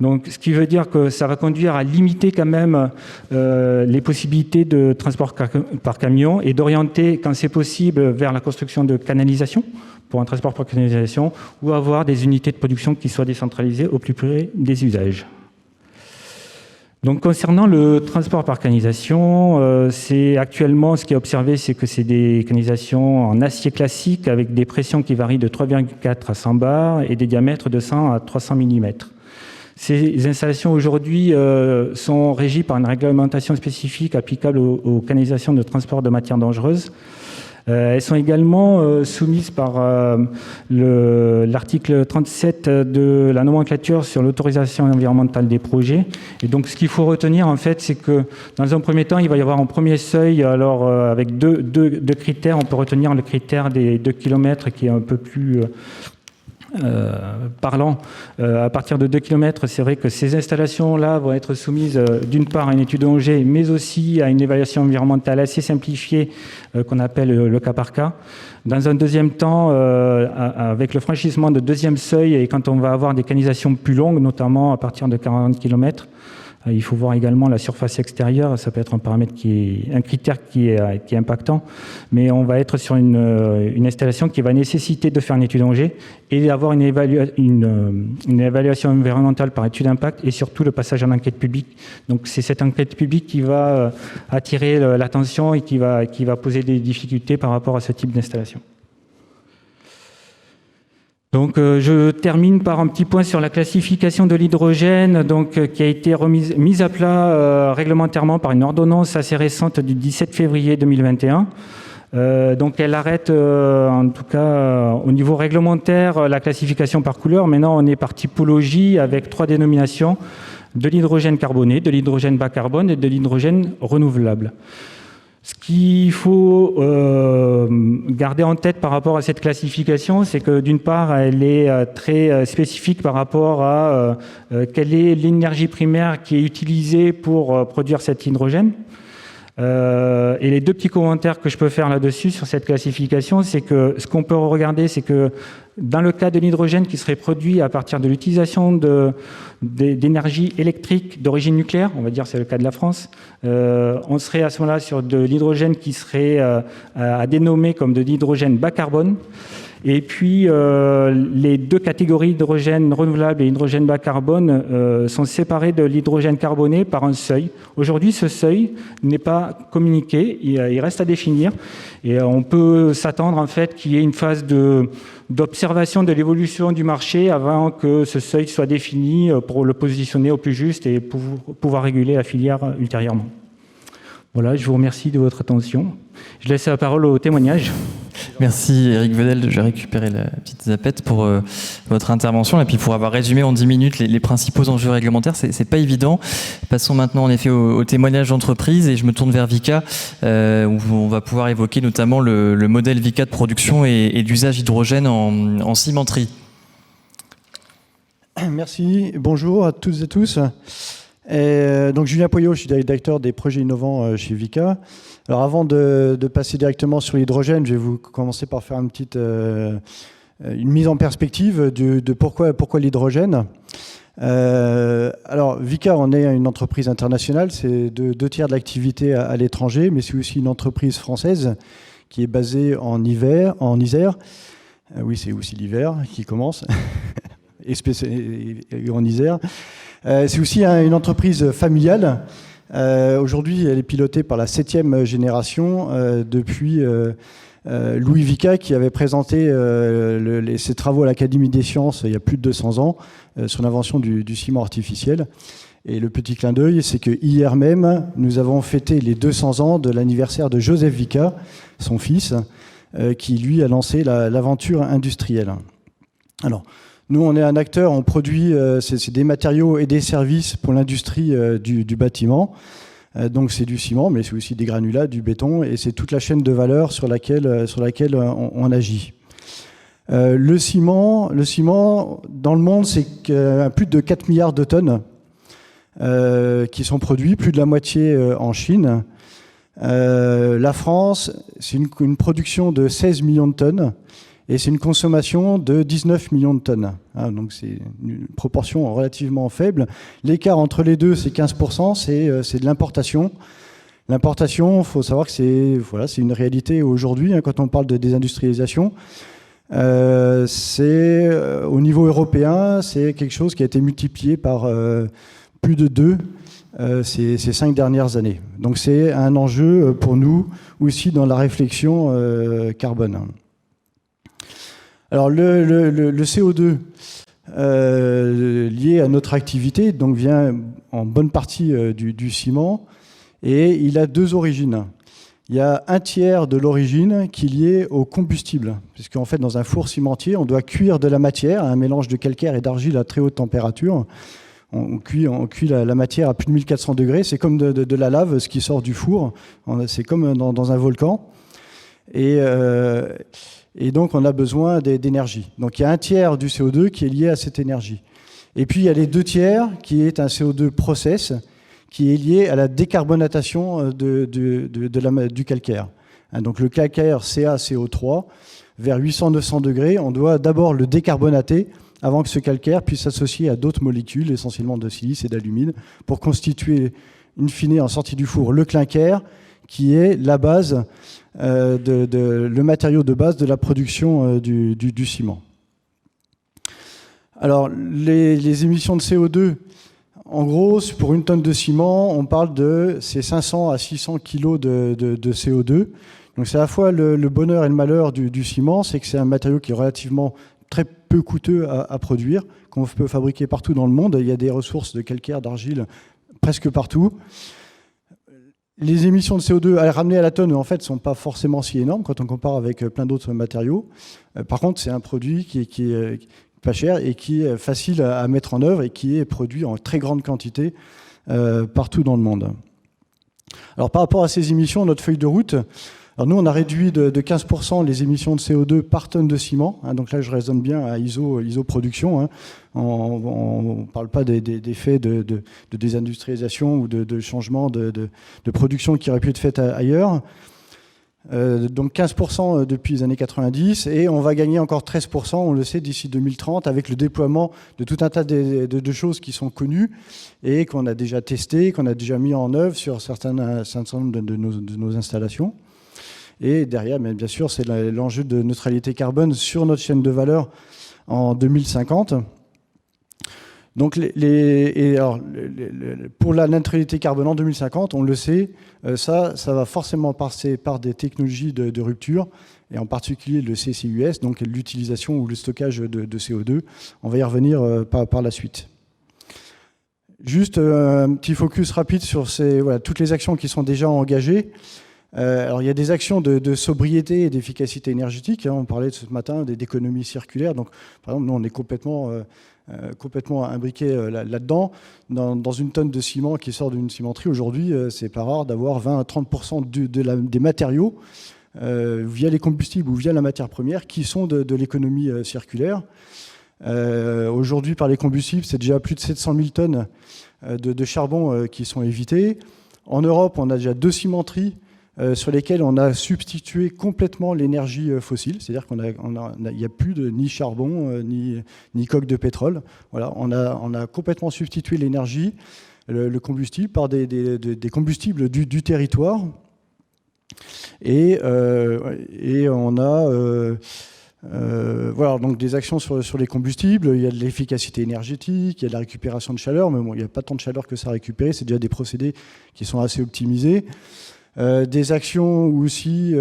Donc, ce qui veut dire que ça va conduire à limiter quand même les possibilités de transport par camion et d'orienter, quand c'est possible, vers la construction de canalisations pour un transport par canalisation ou avoir des unités de production qui soient décentralisées au plus près des usages. Donc, concernant le transport par canalisation, c'est actuellement ce qui est observé, c'est que c'est des canalisations en acier classique avec des pressions qui varient de 3,4 à 100 bars et des diamètres de 100 à 300 mm. Ces installations aujourd'hui sont régies par une réglementation spécifique applicable aux canalisations de transport de matières dangereuses. Elles sont également soumises par l'article 37 de la nomenclature sur l'autorisation environnementale des projets. Et donc, ce qu'il faut retenir, en fait, c'est que dans un premier temps, il va y avoir un premier seuil. Alors, avec deux critères, on peut retenir le critère des 2 km qui est un peu plus parlant, à partir de 2 km, c'est vrai que ces installations-là vont être soumises d'une part à une étude d'ONG, mais aussi à une évaluation environnementale assez simplifiée qu'on appelle le cas par cas. Dans un deuxième temps, avec le franchissement de deuxième seuil et quand on va avoir des canalisations plus longues, notamment à partir de 40 km, il faut voir également la surface extérieure, ça peut être un paramètre un critère qui est impactant, mais on va être sur une installation qui va nécessiter de faire une étude d'ONG et d'avoir une évaluation environnementale par étude d'impact et surtout le passage en enquête publique. Donc c'est cette enquête publique qui va attirer l'attention et qui va poser des difficultés par rapport à ce type d'installation. Donc, je termine par un petit point sur la classification de l'hydrogène, qui a été mise à plat réglementairement par une ordonnance assez récente du 17 février 2021. Donc, elle arrête, en tout cas, au niveau réglementaire, la classification par couleur. Maintenant, on est par typologie avec 3 dénominations, de l'hydrogène carboné, de l'hydrogène bas carbone et de l'hydrogène renouvelable. Ce qu'il faut garder en tête par rapport à cette classification, c'est que d'une part, elle est très spécifique par rapport à quelle est l'énergie primaire qui est utilisée pour produire cet hydrogène. Et les 2 petits commentaires que je peux faire là-dessus sur cette classification, c'est que ce qu'on peut regarder, c'est que dans le cas de l'hydrogène qui serait produit à partir de l'utilisation d'énergie électrique d'origine nucléaire, on va dire c'est le cas de la France, on serait à ce moment-là sur de l'hydrogène qui serait à dénommer comme de l'hydrogène bas carbone. Et puis, les 2 catégories d'hydrogène renouvelable et hydrogène bas carbone sont séparées de l'hydrogène carboné par un seuil. Aujourd'hui, ce seuil n'est pas communiqué, il reste à définir. Et on peut s'attendre en fait qu'il y ait une phase d'observation de l'évolution du marché avant que ce seuil soit défini pour le positionner au plus juste et pour pouvoir réguler la filière ultérieurement. Voilà, je vous remercie de votre attention. Je laisse la parole au témoignage. Merci Eric Vedel, je vais récupérer la petite zapette pour votre intervention et puis pour avoir résumé en 10 minutes les principaux enjeux réglementaires, c'est pas évident. Passons maintenant en effet au témoignage d'entreprise et je me tourne vers Vika où on va pouvoir évoquer notamment le modèle Vika de production et d'usage d'hydrogène en cimenterie. Merci, bonjour à toutes et tous. Donc Julien Poyot, je suis directeur des projets innovants chez Vika. Alors avant de passer directement sur l'hydrogène, je vais vous commencer par faire une mise en perspective de pourquoi l'hydrogène. Alors Vika, on est une entreprise internationale, c'est 2 tiers de l'activité à l'étranger, mais c'est aussi une entreprise française qui est basée en Isère. Oui, c'est aussi l'hiver qui commence, et en Isère. C'est aussi une entreprise familiale. Aujourd'hui, elle est pilotée par la 7e génération depuis Louis Vika, qui avait présenté ses travaux à l'Académie des sciences il y a plus de 200 ans sur l'invention du ciment artificiel. Et le petit clin d'œil, c'est que hier même, nous avons fêté les 200 ans de l'anniversaire de Joseph Vika, son fils, qui lui a lancé l'aventure industrielle. Alors, nous, on est un acteur, on produit c'est des matériaux et des services pour l'industrie du bâtiment. Donc c'est du ciment, mais c'est aussi des granulats, du béton, et c'est toute la chaîne de valeur sur laquelle on agit. Le ciment, dans le monde, c'est plus de 4 milliards de tonnes qui sont produits, plus de la moitié en Chine. La France, c'est une production de 16 millions de tonnes. Et c'est une consommation de 19 millions de tonnes. Donc c'est une proportion relativement faible. L'écart entre les deux, c'est 15%, c'est de l'importation. L'importation, il faut savoir que c'est une réalité aujourd'hui, quand on parle de désindustrialisation. Au niveau européen, c'est quelque chose qui a été multiplié par plus de 2 ces 5 dernières années. Donc c'est un enjeu pour nous aussi dans la réflexion carbone. Alors le CO2 lié à notre activité donc vient en bonne partie du ciment et il a 2 origines. Il y a un tiers de l'origine qui est lié au combustible, puisqu'en fait dans un four cimentier on doit cuire de la matière, un mélange de calcaire et d'argile à très haute température. On cuit la matière à plus de 1400 degrés, c'est comme de la lave, ce qui sort du four, c'est comme dans un volcan. Et donc, on a besoin d'énergie. Donc, il y a un tiers du CO2 qui est lié à cette énergie. Et puis, il y a les 2 tiers qui est un CO2 process, qui est lié à la décarbonatation du calcaire. Donc, le calcaire CaCO3, vers 800-900 degrés, on doit d'abord le décarbonater avant que ce calcaire puisse s'associer à d'autres molécules, essentiellement de silice et d'alumine, pour constituer, in fine, en sortie du four, le clinker, qui est la base, le matériau de base de la production du ciment. Alors, les émissions de CO2, en gros, pour une tonne de ciment, on parle de ces 500 à 600 kg de CO2. Donc, c'est à la fois le bonheur et le malheur du ciment, c'est que c'est un matériau qui est relativement très peu coûteux à produire, qu'on peut fabriquer partout dans le monde. Il y a des ressources de calcaire, d'argile, presque partout. Les émissions de CO2 ramenées à la tonne, en fait, ne sont pas forcément si énormes quand on compare avec plein d'autres matériaux. Par contre, c'est un produit qui est pas cher et qui est facile à mettre en œuvre et qui est produit en très grande quantité partout dans le monde. Alors, par rapport à ces émissions, notre feuille de route, alors nous, on a réduit de 15% les émissions de CO2 par tonne de ciment. Donc là, je raisonne bien à ISO production. On ne parle pas des faits de désindustrialisation ou de changement de production qui aurait pu être fait ailleurs. Donc 15% depuis les années 90, et on va gagner encore 13%, on le sait, d'ici 2030, avec le déploiement de tout un tas de choses qui sont connues et qu'on a déjà testées, qu'on a déjà mis en œuvre sur un certain nombre de nos installations. Et derrière, bien sûr, c'est l'enjeu de neutralité carbone sur notre chaîne de valeur en 2050. Donc, pour la neutralité carbone en 2050, on le sait, ça va forcément passer par des technologies de rupture, et en particulier le CCUS, donc l'utilisation ou le stockage de CO2. On va y revenir par la suite. Juste un petit focus rapide sur toutes les actions qui sont déjà engagées. Alors, il y a des actions de sobriété et d'efficacité énergétique. On parlait ce matin d'économie circulaire. Donc, par exemple, nous, on est complètement imbriqué là-dedans. Dans une tonne de ciment qui sort d'une cimenterie, aujourd'hui, c'est pas rare d'avoir 20 à 30% des matériaux via les combustibles ou via la matière première qui sont de l'économie circulaire. Aujourd'hui, par les combustibles, c'est déjà plus de 700 000 tonnes de charbon qui sont évitées. En Europe, on a déjà 2 cimenteries sur lesquels on a substitué complètement l'énergie fossile, c'est-à-dire qu'il n'y a plus ni charbon, ni coque de pétrole. Voilà, on a complètement substitué l'énergie, le combustible, par des combustibles du territoire. Et on a voilà, donc des actions sur les combustibles. Il y a de l'efficacité énergétique, il y a de la récupération de chaleur, mais bon, il n'y a pas tant de chaleur que ça à récupérer, c'est déjà des procédés qui sont assez optimisés. Des actions aussi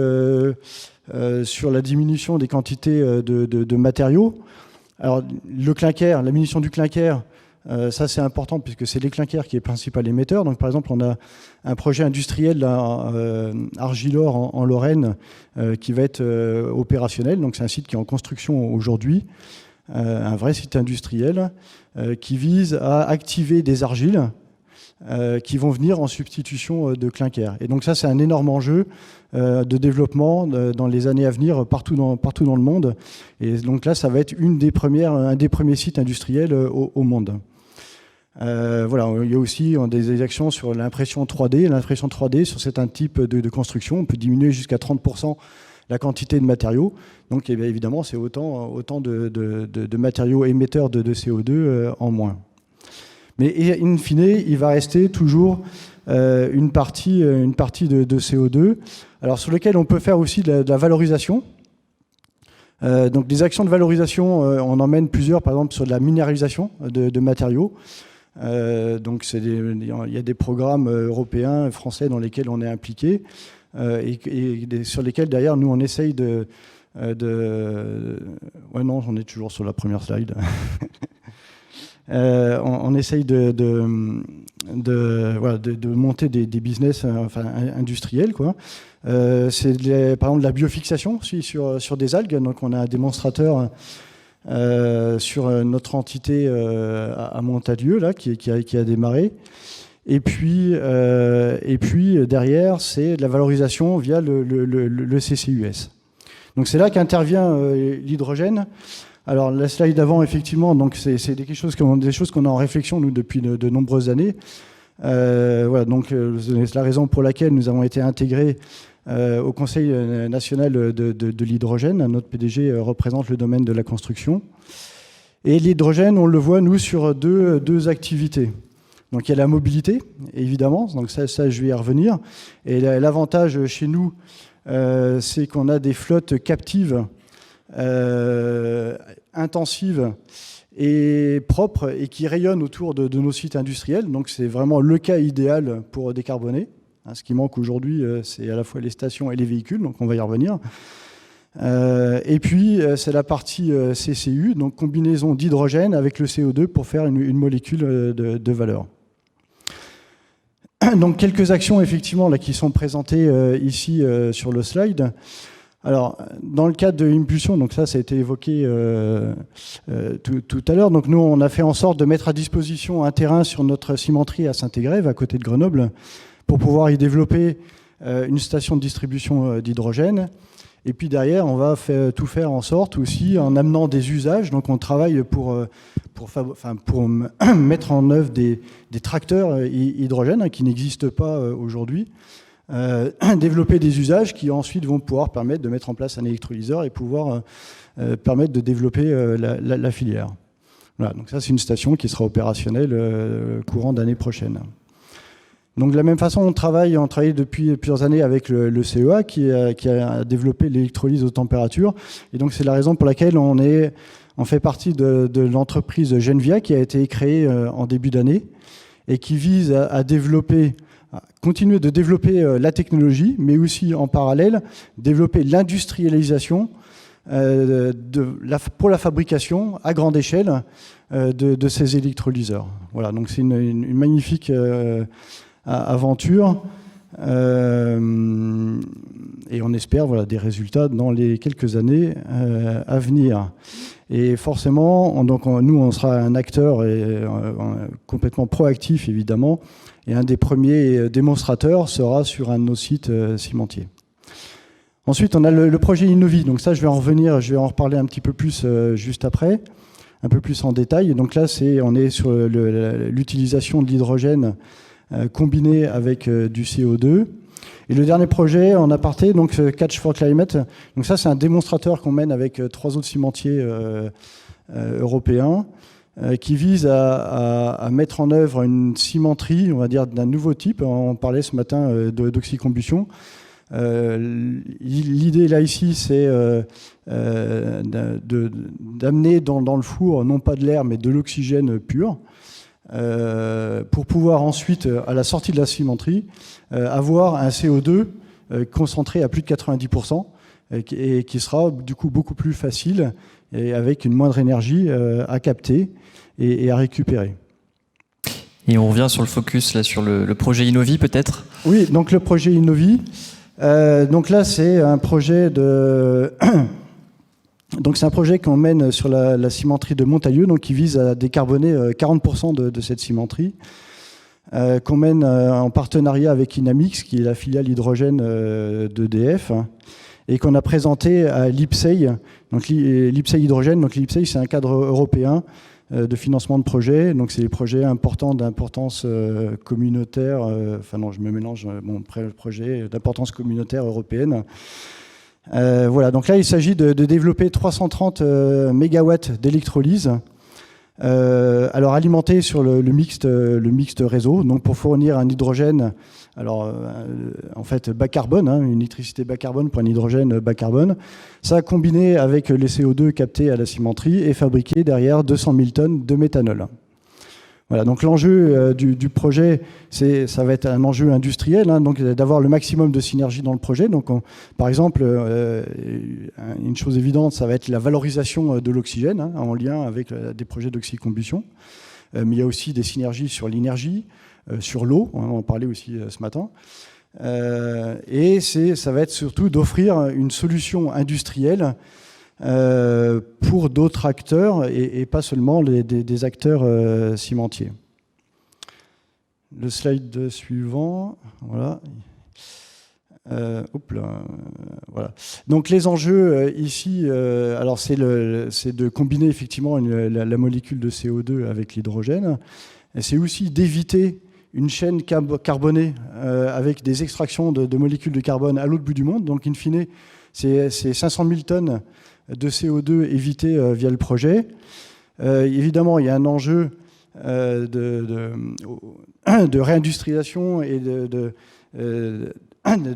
sur la diminution des quantités de matériaux. Alors, le clinker, la diminution du clinker, ça c'est important puisque c'est les clinkers qui est le principal émetteur. Donc, par exemple, on a un projet industriel là, Argilor en Lorraine qui va être opérationnel. Donc, c'est un site qui est en construction aujourd'hui, un vrai site industriel qui vise à activer des argiles qui vont venir en substitution de clinker. Et donc ça, c'est un énorme enjeu de développement dans les années à venir partout dans le monde. Et donc là, ça va être un des premiers sites industriels au monde. Voilà, il y a aussi des actions sur l'impression 3D. L'impression 3D, sur certains types de construction, on peut diminuer jusqu'à 30% la quantité de matériaux. Donc évidemment, c'est autant de matériaux émetteurs de CO2 en moins. Mais in fine, il va rester toujours une partie de CO2, alors sur lesquelles on peut faire aussi de la valorisation. Donc des actions de valorisation, on en mène plusieurs, par exemple sur de la minéralisation de matériaux. Donc il y a des programmes européens, français dans lesquels on est impliqué et sur lesquels d'ailleurs nous on essaye de... Ouais non, on est toujours sur la première slide. On essaye de monter des business industriels, quoi. C'est par exemple la biofixation aussi sur des algues. Donc on a un démonstrateur sur notre entité à Montalieu là, qui a démarré. Et puis derrière, c'est de la valorisation via le CCUS. Donc c'est là qu'intervient l'hydrogène. Alors la slide d'avant, effectivement, donc c'est des choses qu'on a en réflexion nous depuis de nombreuses années. Voilà, donc c'est la raison pour laquelle nous avons été intégrés au Conseil national de l'hydrogène. Notre PDG représente le domaine de la construction. Et l'hydrogène, on le voit nous sur deux activités. Donc il y a la mobilité, évidemment, donc ça je vais y revenir. Et l'avantage chez nous, c'est qu'on a des flottes captives, intensives et propres, et qui rayonnent autour de nos sites industriels. Donc c'est vraiment le cas idéal pour décarboner. Ce qui manque aujourd'hui, c'est à la fois les stations et les véhicules, donc on va y revenir. Et puis c'est la partie CCU, donc combinaison d'hydrogène avec le CO2 pour faire une molécule de valeur. Donc quelques actions effectivement là, qui sont présentées ici sur le slide. Alors dans le cadre de Impulsion, donc ça a été évoqué tout à l'heure, donc nous on a fait en sorte de mettre à disposition un terrain sur notre cimenterie à Saint-Égrève, à côté de Grenoble, pour pouvoir y développer une station de distribution d'hydrogène. Et puis derrière, on va tout faire en sorte aussi, en amenant des usages. Donc on travaille pour mettre en œuvre des tracteurs hydrogène qui n'existent pas aujourd'hui. Développer des usages qui ensuite vont pouvoir permettre de mettre en place un électrolyseur et pouvoir permettre de développer la filière. Voilà, donc ça c'est une station qui sera opérationnelle courant d'année prochaine. Donc de la même façon, on travaille depuis plusieurs années avec le CEA qui a développé l'électrolyse haute température. Et donc c'est la raison pour laquelle on fait partie de l'entreprise Genvia qui a été créée en début d'année et qui vise à continuer de développer la technologie, mais aussi en parallèle développer l'industrialisation pour la fabrication à grande échelle de ces électrolyseurs. Voilà, donc c'est une magnifique aventure et on espère des résultats dans les quelques années à venir. Et forcément, nous, on sera un acteur complètement proactif, évidemment, et un des premiers démonstrateurs sera sur un de nos sites cimentiers. Ensuite, on a le projet Innovi. Donc ça, je vais en reparler un petit peu plus juste après, un peu plus en détail. Donc là, on est sur l'utilisation de l'hydrogène combiné avec du CO2. Et le dernier projet en aparté, donc Catch for Climate. Donc ça, c'est un démonstrateur qu'on mène avec 3 autres cimentiers européens qui vise à mettre en œuvre une cimenterie, on va dire, d'un nouveau type. On parlait ce matin d'oxycombustion. L'idée là ici, c'est d'amener dans le four non pas de l'air mais de l'oxygène pur pour pouvoir ensuite, à la sortie de la cimenterie, avoir un CO2 concentré à plus de 90% et qui sera du coup beaucoup plus facile et avec une moindre énergie à capter et à récupérer. Et on revient sur le focus là sur le projet Innovi peut-être. Oui, donc le projet Innovi. Donc là, c'est un projet donc c'est un projet qu'on mène sur la cimenterie de Montalieu, donc qui vise à décarboner 40% de cette cimenterie, qu'on mène en partenariat avec Inamix, qui est la filiale hydrogène d'EDF, et qu'on a présenté à l'IPCEI, donc l'IPCEI hydrogène. Donc l'IPCEI, c'est un cadre européen de financement de projets, donc c'est des projets importants d'importance communautaire, enfin non, je me mélange, projet d'importance communautaire européenne. Voilà, donc là il s'agit de développer 330 mégawatts d'électrolyse, alors alimenté sur le mixte réseau, donc pour fournir un hydrogène, alors en fait bas carbone, une électricité bas carbone pour un hydrogène bas carbone, ça combiné avec les CO2 captés à la cimenterie et fabriqué derrière 200 000 tonnes de méthanol. Voilà, donc l'enjeu du projet, ça va être un enjeu industriel, donc d'avoir le maximum de synergie dans le projet. Donc, par exemple, une chose évidente, ça va être la valorisation de l'oxygène en lien avec des projets d'oxycombustion. Mais il y a aussi des synergies sur l'énergie, sur l'eau, on en parlait aussi ce matin. Et ça va être surtout d'offrir une solution industrielle pour d'autres acteurs et pas seulement des acteurs cimentiers. Le slide suivant, voilà. Voilà. Donc les enjeux ici, alors c'est de combiner effectivement la molécule de CO2 avec l'hydrogène. C'est aussi d'éviter une chaîne carbonée avec des extractions de molécules de carbone à l'autre bout du monde. Donc in fine, c'est 500 000 tonnes de CO2 évitées via le projet. Évidemment, il y a un enjeu de réindustrialisation et de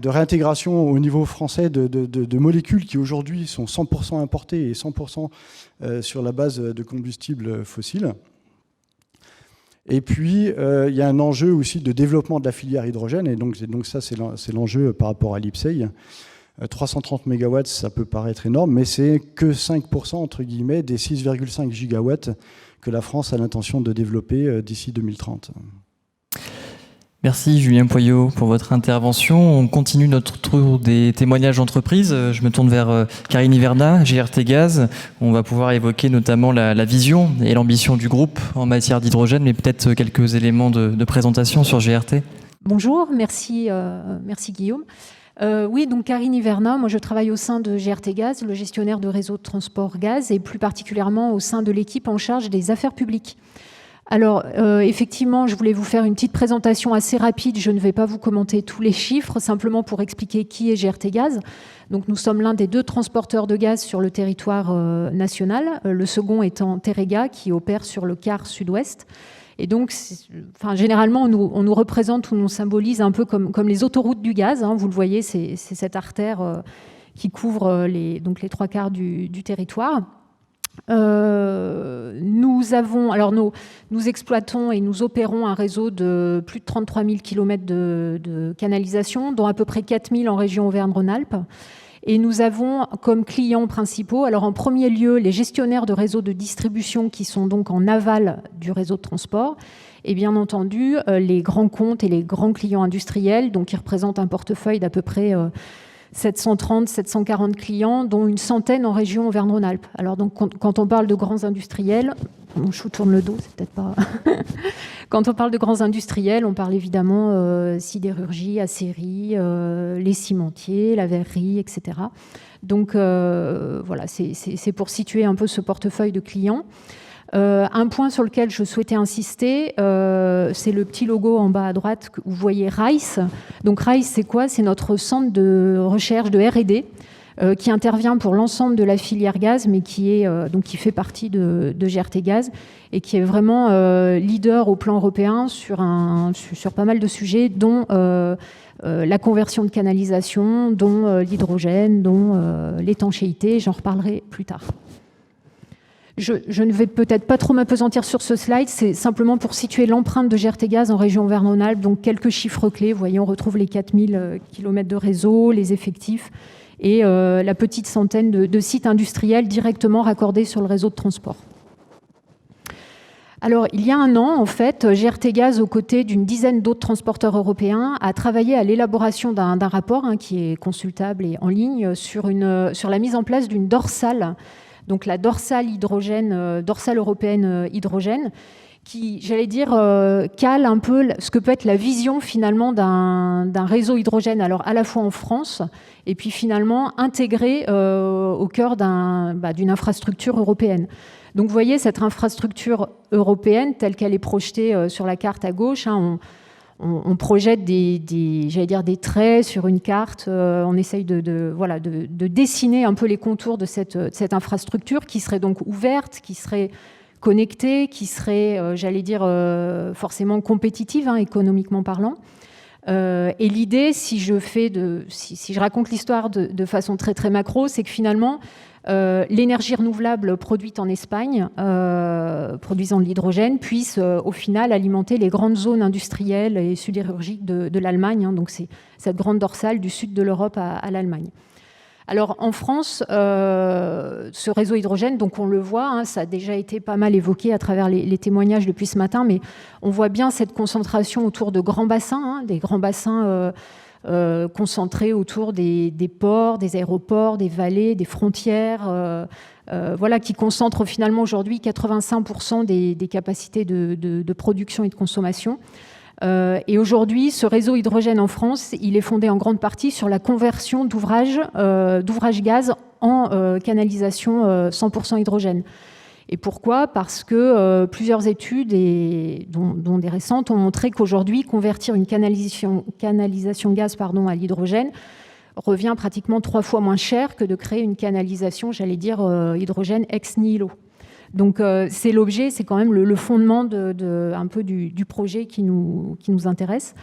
réintégration au niveau français de molécules qui aujourd'hui sont 100% importées et 100% sur la base de combustibles fossiles. Et puis, il y a un enjeu aussi de développement de la filière hydrogène, et donc ça, c'est l'enjeu par rapport à l'IPCEI. 330 MW, ça peut paraître énorme, mais c'est que 5%, entre guillemets, des 6,5 gigawatts que la France a l'intention de développer d'ici 2030. Merci Julien Poyot pour votre intervention. On continue notre tour des témoignages d'entreprise. Je me tourne vers Karine Hiverna, GRT Gaz. On va pouvoir évoquer notamment la vision et l'ambition du groupe en matière d'hydrogène, mais peut-être quelques éléments de présentation sur GRT. Bonjour, merci Guillaume. Oui, donc Karine Hiverna, moi je travaille au sein de GRT Gaz, le gestionnaire de réseau de transport gaz, et plus particulièrement au sein de l'équipe en charge des affaires publiques. Alors, effectivement, je voulais vous faire une petite présentation assez rapide. Je ne vais pas vous commenter tous les chiffres, simplement pour expliquer qui est GRT Gaz. Donc, nous sommes l'un des 2 transporteurs de gaz sur le territoire national, le second étant Teréga, qui opère sur le quart sud-ouest. Et donc, généralement, on nous représente ou on nous symbolise un peu comme les autoroutes du gaz. Hein, vous le voyez, c'est cette artère qui couvre les 3/4 du territoire. Nous exploitons et nous opérons un réseau de plus de 33 000 km de canalisation, dont à peu près 4 000 en région Auvergne-Rhône-Alpes. Et nous avons comme clients principaux, alors en premier lieu, les gestionnaires de réseaux de distribution qui sont donc en aval du réseau de transport, et bien entendu les grands comptes et les grands clients industriels, donc qui représentent un portefeuille d'à peu près 730, 740 clients, dont une centaine en région Auvergne-Rhône-Alpes. Alors donc, quand on parle de grands industriels, je vous tourne le dos, c'est peut-être pas... Quand on parle de grands industriels, on parle évidemment sidérurgie, aciérie, les cimentiers, la verrerie, etc. Donc voilà, c'est pour situer un peu ce portefeuille de clients. Un point sur lequel je souhaitais insister, c'est le petit logo en bas à droite où vous voyez RICE. Donc RICE, c'est quoi? C'est notre centre de recherche de R&D qui intervient pour l'ensemble de la filière gaz, mais qui fait partie de GRT Gaz et qui est vraiment leader au plan européen sur pas mal de sujets, dont la conversion de canalisation, dont l'hydrogène, dont l'étanchéité. J'en reparlerai plus tard. Je ne vais peut-être pas trop m'apesantir sur ce slide, c'est simplement pour situer l'empreinte de GRT Gaz en région Auvergne-Rhône-Alpes. Donc quelques chiffres clés, vous voyez, on retrouve les 4000 km de réseau, les effectifs et la petite centaine de sites industriels directement raccordés sur le réseau de transport. Alors, il y a un an, en fait, GRT Gaz, aux côtés d'une dizaine d'autres transporteurs européens, a travaillé à l'élaboration d'un rapport qui est consultable et en ligne sur la mise en place d'une dorsale, donc la dorsale européenne hydrogène, qui, j'allais dire, cale un peu ce que peut être la vision finalement d'un réseau hydrogène, alors à la fois en France et puis finalement intégré au cœur d'une infrastructure européenne. Donc vous voyez cette infrastructure européenne telle qu'elle est projetée sur la carte à gauche. On projette des traits sur une carte. On essaye de dessiner un peu les contours de cette infrastructure qui serait donc ouverte, qui serait connectée, qui serait, forcément compétitive, économiquement parlant. Et l'idée, si je raconte l'histoire de façon très très macro, c'est que finalement, l'énergie renouvelable produite en Espagne, produisant de l'hydrogène, puisse au final alimenter les grandes zones industrielles et sidérurgiques de l'Allemagne. Donc c'est cette grande dorsale du sud de l'Europe à l'Allemagne. Alors en France, ce réseau hydrogène, donc on le voit, ça a déjà été pas mal évoqué à travers les témoignages depuis ce matin, mais on voit bien cette concentration autour de grands bassins, des grands bassins concentrés autour des ports, des aéroports, des vallées, des frontières, qui concentrent finalement aujourd'hui 85% des capacités de production et de consommation. Et aujourd'hui, ce réseau hydrogène en France, il est fondé en grande partie sur la conversion d'ouvrages gaz en canalisation 100% hydrogène. Et pourquoi ? Parce que plusieurs études, dont des récentes, ont montré qu'aujourd'hui, convertir une canalisation gaz à l'hydrogène revient pratiquement 3 fois moins cher que de créer une canalisation, hydrogène ex nihilo. Donc c'est l'objet, c'est quand même le fondement un peu du projet qui nous intéresse.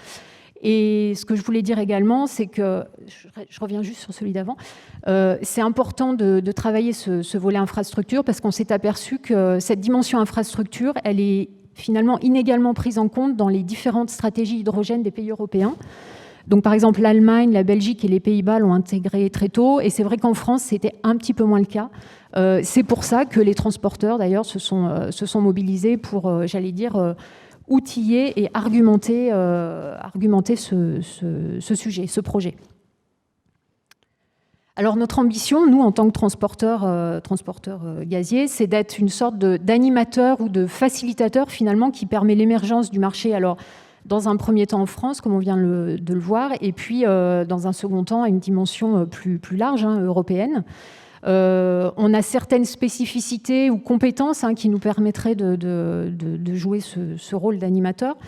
Et ce que je voulais dire également, c'est que, je reviens juste sur celui d'avant, c'est important de travailler ce volet infrastructure parce qu'on s'est aperçu que cette dimension infrastructure, elle est finalement inégalement prise en compte dans les différentes stratégies hydrogène des pays européens. Donc par exemple, l'Allemagne, la Belgique et les Pays-Bas l'ont intégré très tôt, et c'est vrai qu'en France, c'était un petit peu moins le cas. C'est pour ça que les transporteurs, d'ailleurs, se sont mobilisés pour, outiller et argumenter ce sujet, ce projet. Alors notre ambition, nous, en tant que transporteurs gaziers, c'est d'être une sorte d'animateur ou de facilitateur, finalement, qui permet l'émergence du marché. Alors, dans un premier temps en France, comme on vient de le voir, et puis dans un second temps à une dimension plus large, européenne. On a certaines spécificités ou compétences qui nous permettraient de jouer ce rôle d'animateur.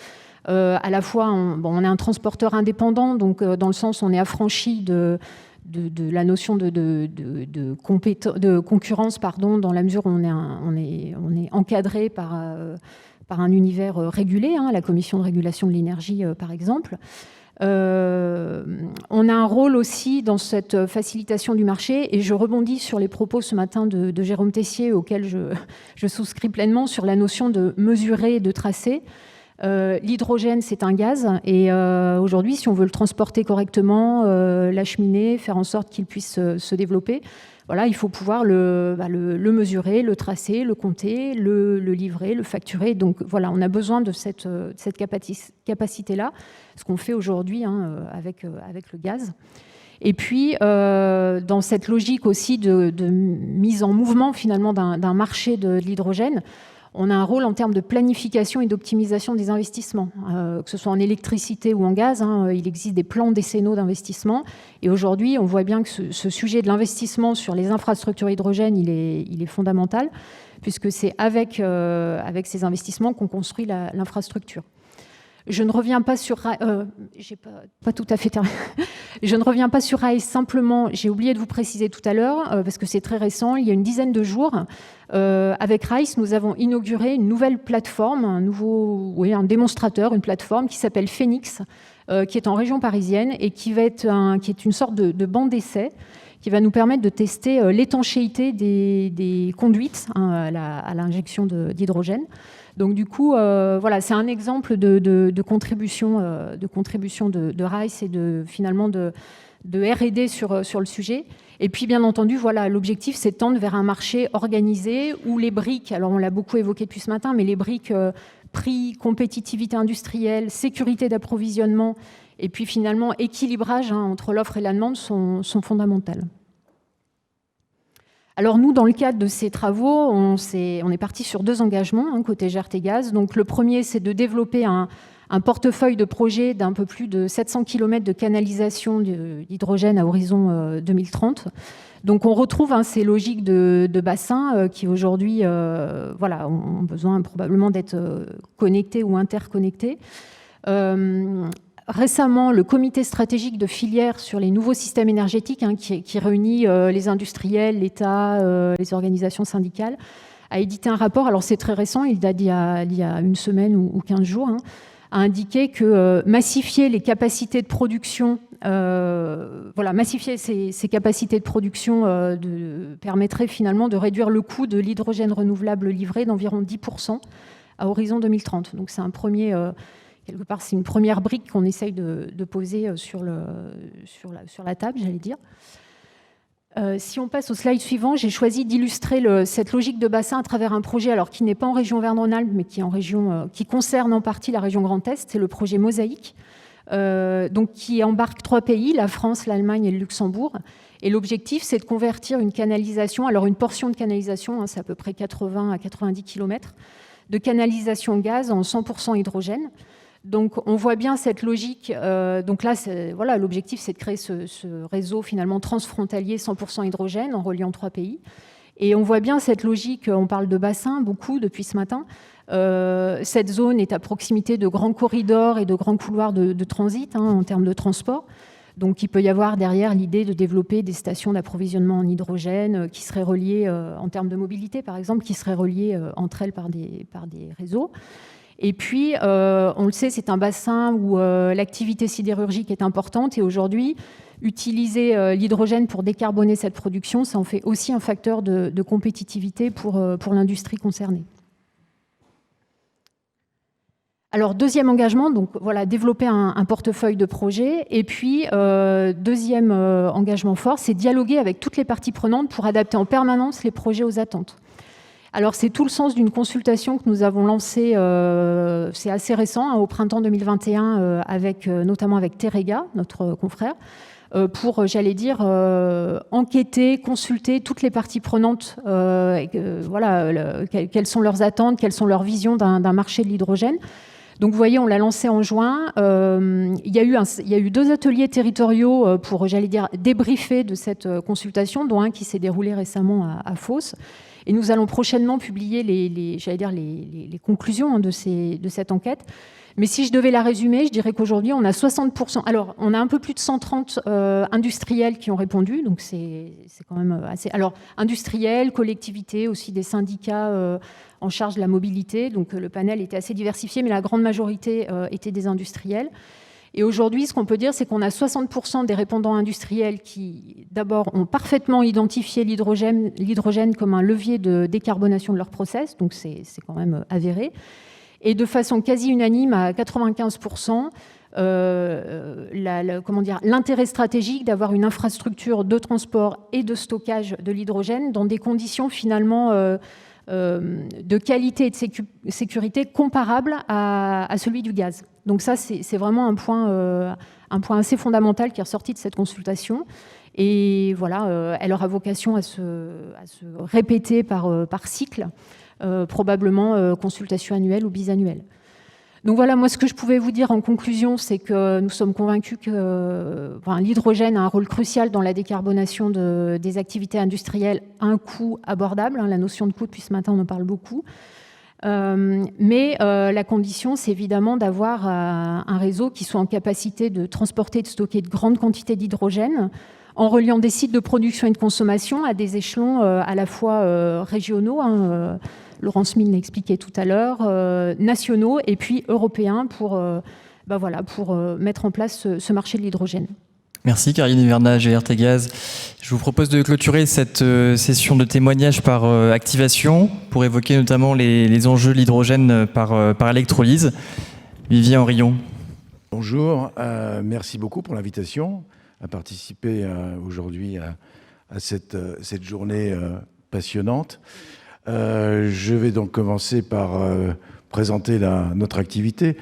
À la fois, on est un transporteur indépendant, donc dans le sens où on est affranchi de la notion de concurrence, dans la mesure où on est encadré par un univers régulé, la Commission de régulation de l'énergie, par exemple. On a un rôle aussi dans cette facilitation du marché, et je rebondis sur les propos ce matin de Jérôme Tessier, auquel je souscris pleinement, sur la notion de mesurer et de tracer. L'hydrogène, c'est un gaz, et aujourd'hui, si on veut le transporter correctement, l'acheminer, faire en sorte qu'il puisse se développer, voilà, il faut pouvoir le mesurer, le tracer, le compter, le livrer, le facturer. Donc voilà, on a besoin de cette capacité-là, ce qu'on fait aujourd'hui avec le gaz. Et puis, dans cette logique aussi de mise en mouvement finalement d'un marché de l'hydrogène, on a un rôle en termes de planification et d'optimisation des investissements, que ce soit en électricité ou en gaz. Il existe des plans décennaux d'investissement. Et aujourd'hui, on voit bien que ce sujet de l'investissement sur les infrastructures hydrogène, il est fondamental, puisque c'est avec ces investissements qu'on construit l'infrastructure. Je ne reviens pas sur j'ai pas tout à fait terminé. Je ne reviens pas sur RISE, simplement, j'ai oublié de vous préciser tout à l'heure, parce que c'est très récent, il y a une dizaine de jours, avec RISE, nous avons inauguré une nouvelle plateforme, un démonstrateur, une plateforme qui s'appelle Phoenix, qui est en région parisienne et qui est une sorte de banc d'essai qui va nous permettre de tester l'étanchéité des conduites à l'injection d'hydrogène. Donc du coup, voilà, c'est un exemple de contribution de RISE et finalement de R&D sur le sujet. Et puis bien entendu, voilà, l'objectif c'est de tendre vers un marché organisé où les briques, alors on l'a beaucoup évoqué depuis ce matin, mais les briques prix, compétitivité industrielle, sécurité d'approvisionnement et puis finalement équilibrage entre l'offre et la demande sont fondamentales. Alors nous, dans le cadre de ces travaux, on est parti sur 2 engagements côté GRTgaz. Donc le premier, c'est de développer un portefeuille de projets d'un peu plus de 700 km de canalisation d'hydrogène à horizon 2030. Donc on retrouve ces logiques de bassins qui aujourd'hui ont besoin probablement d'être connectés ou interconnectés. Récemment, le comité stratégique de filière sur les nouveaux systèmes énergétiques, qui réunit les industriels, l'État, les organisations syndicales, a édité un rapport. Alors c'est très récent, il date d'il y a une semaine ou 15 jours, a indiqué que massifier les capacités de production, massifier ces capacités de production permettrait finalement de réduire le coût de l'hydrogène renouvelable livré d'environ 10% à horizon 2030. Donc c'est un premier... quelque part, c'est une première brique qu'on essaye de poser sur la table, j'allais dire. Si on passe au slide suivant, j'ai choisi d'illustrer cette logique de bassin à travers un projet qui n'est pas en région Auvergne-Rhône-Alpes, mais qui concerne en partie la région Grand Est. C'est le projet Mosaïque, qui embarque 3 pays, la France, l'Allemagne et le Luxembourg. Et l'objectif, c'est de convertir une canalisation, alors une portion de canalisation, c'est à peu près 80 à 90 km, de canalisation gaz en 100% hydrogène. Donc on voit bien cette logique. Donc là, voilà, l'objectif, c'est de créer ce réseau finalement transfrontalier 100% hydrogène en reliant 3 pays. Et on voit bien cette logique, on parle de bassin beaucoup depuis ce matin. Cette zone est à proximité de grands corridors et de grands couloirs de transit en termes de transport. Donc il peut y avoir derrière l'idée de développer des stations d'approvisionnement en hydrogène qui seraient reliées, en termes de mobilité par exemple, qui seraient reliées entre elles par des réseaux. Et puis, on le sait, c'est un bassin où l'activité sidérurgique est importante et aujourd'hui, utiliser l'hydrogène pour décarboner cette production, ça en fait aussi un facteur de compétitivité pour l'industrie concernée. Alors, deuxième engagement, donc voilà, développer un portefeuille de projets. Et puis, deuxième engagement fort, c'est dialoguer avec toutes les parties prenantes pour adapter en permanence les projets aux attentes. Alors, c'est tout le sens d'une consultation que nous avons lancée, c'est assez récent, au printemps 2021, notamment avec Terega, notre confrère, pour, j'allais dire, enquêter, consulter toutes les parties prenantes, voilà, quelles sont leurs attentes, quelles sont leurs visions d'un marché de l'hydrogène. Donc, vous voyez, on l'a lancé en juin. Il y a eu 2 ateliers territoriaux pour, j'allais dire, débriefer de cette consultation, dont un qui s'est déroulé récemment à Fos. Et nous allons prochainement publier les conclusions de cette enquête. Mais si je devais la résumer, je dirais qu'aujourd'hui, on a 60%. Alors, on a un peu plus de 130 industriels qui ont répondu, donc c'est quand même assez. Alors, industriels, collectivités, aussi des syndicats en charge de la mobilité. Donc, le panel était assez diversifié, mais la grande majorité était des industriels. Et aujourd'hui, ce qu'on peut dire, c'est qu'on a 60% des répondants industriels qui, d'abord, ont parfaitement identifié l'hydrogène comme un levier de décarbonation de leur process, donc c'est quand même avéré. Et de façon quasi unanime, à 95%, l'intérêt stratégique d'avoir une infrastructure de transport et de stockage de l'hydrogène dans des conditions finalement de qualité et de sécurité comparables à celui du gaz. Donc ça, c'est vraiment un point assez fondamental qui est ressorti de cette consultation. Et voilà, elle aura vocation à se répéter par cycle, probablement consultation annuelle ou bisannuelle. Donc voilà, moi ce que je pouvais vous dire en conclusion, c'est que nous sommes convaincus que l'hydrogène a un rôle crucial dans la décarbonation des activités industrielles à un coût abordable. La notion de coût, depuis ce matin, on en parle beaucoup. Mais la condition, c'est évidemment d'avoir un réseau qui soit en capacité de transporter et de stocker de grandes quantités d'hydrogène en reliant des sites de production et de consommation à des échelons à la fois régionaux, Laurence Mille l'a expliqué tout à l'heure, nationaux et puis européens pour mettre en place ce marché de l'hydrogène. Merci Karine Hiverna, GRT Gaz. Je vous propose de clôturer cette session de témoignage par activation pour évoquer notamment les enjeux de l'hydrogène par électrolyse. Vivien Henrion. Bonjour, merci beaucoup pour l'invitation à participer aujourd'hui à cette journée passionnante. Je vais donc commencer par présenter notre activité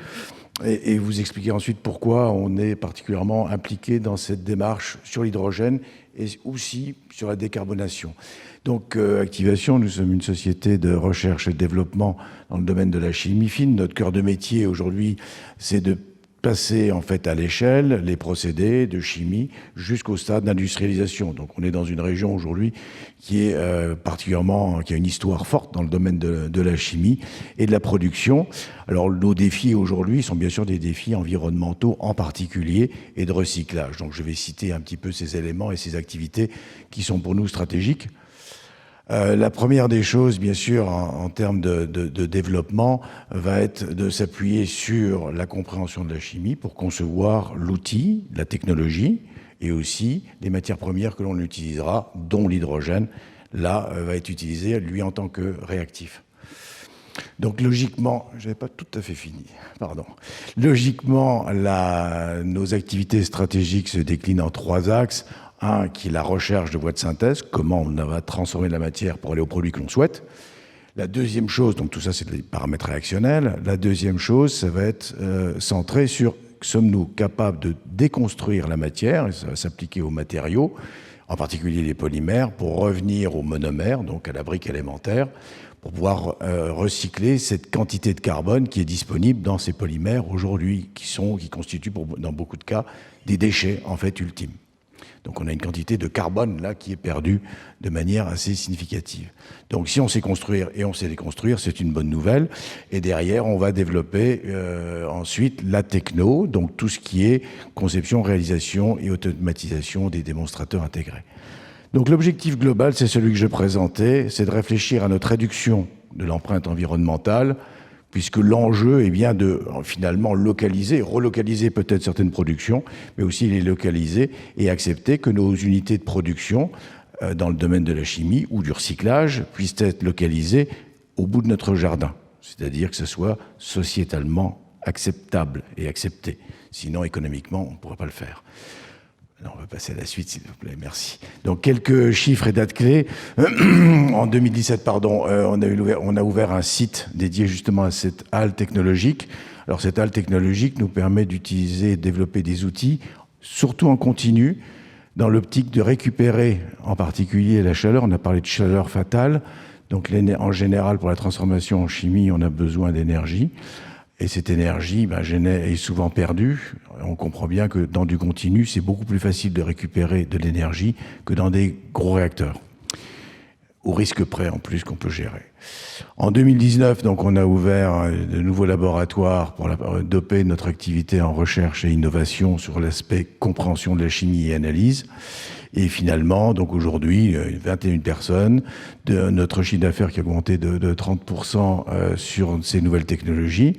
et vous expliquer ensuite pourquoi on est particulièrement impliqué dans cette démarche sur l'hydrogène et aussi sur la décarbonation. Donc, Activation, nous sommes une société de recherche et de développement dans le domaine de la chimie fine. Notre cœur de métier aujourd'hui, c'est de passer en fait à l'échelle les procédés de chimie jusqu'au stade d'industrialisation. Donc on est dans une région aujourd'hui qui est qui a une histoire forte dans le domaine de la chimie et de la production. Alors nos défis aujourd'hui sont bien sûr des défis environnementaux en particulier et de recyclage. Donc je vais citer un petit peu ces éléments et ces activités qui sont pour nous stratégiques. La première des choses, bien sûr, en termes de développement, va être de s'appuyer sur la compréhension de la chimie pour concevoir l'outil, la technologie et aussi les matières premières que l'on utilisera, dont l'hydrogène, là, va être utilisé, lui, en tant que réactif. Donc logiquement, je n'avais pas tout à fait fini, pardon. Logiquement, nos activités stratégiques se déclinent en 3 axes. Un qui est la recherche de voies de synthèse, comment on va transformer de la matière pour aller au produit que l'on souhaite. La deuxième chose, donc tout ça c'est des paramètres réactionnels, la deuxième chose, ça va être centré sur sommes-nous capables de déconstruire la matière, et ça va s'appliquer aux matériaux, en particulier les polymères, pour revenir aux monomères, donc à la brique élémentaire, pour pouvoir recycler cette quantité de carbone qui est disponible dans ces polymères aujourd'hui, qui constituent dans beaucoup de cas des déchets en fait ultimes. Donc on a une quantité de carbone là qui est perdue de manière assez significative. Donc si on sait construire et on sait déconstruire, c'est une bonne nouvelle. Et derrière, on va développer ensuite la techno, donc tout ce qui est conception, réalisation et automatisation des démonstrateurs intégrés. Donc l'objectif global, c'est celui que je présentais, c'est de réfléchir à notre réduction de l'empreinte environnementale, puisque l'enjeu est bien de finalement localiser, relocaliser peut-être certaines productions, mais aussi les localiser et accepter que nos unités de production dans le domaine de la chimie ou du recyclage puissent être localisées au bout de notre jardin, c'est-à-dire que ce soit sociétalement acceptable et accepté. Sinon, économiquement, on ne pourra pas le faire. On va passer à la suite, s'il vous plaît. Merci. Donc, quelques chiffres et dates clés. En 2017, on a ouvert un site dédié justement à cette halle technologique. Alors, cette halle technologique nous permet d'utiliser et de développer des outils, surtout en continu, dans l'optique de récupérer, en particulier la chaleur. On a parlé de chaleur fatale. Donc, en général, pour la transformation en chimie, on a besoin d'énergie. Et cette énergie est souvent perdue. On comprend bien que dans du continu, c'est beaucoup plus facile de récupérer de l'énergie que dans des gros réacteurs, au risque près en plus qu'on peut gérer. En 2019, donc, on a ouvert de nouveaux laboratoires pour doper notre activité en recherche et innovation sur l'aspect compréhension de la chimie et analyse. Et finalement, donc aujourd'hui, 21 personnes, de notre chiffre d'affaires qui a augmenté de 30% sur ces nouvelles technologies.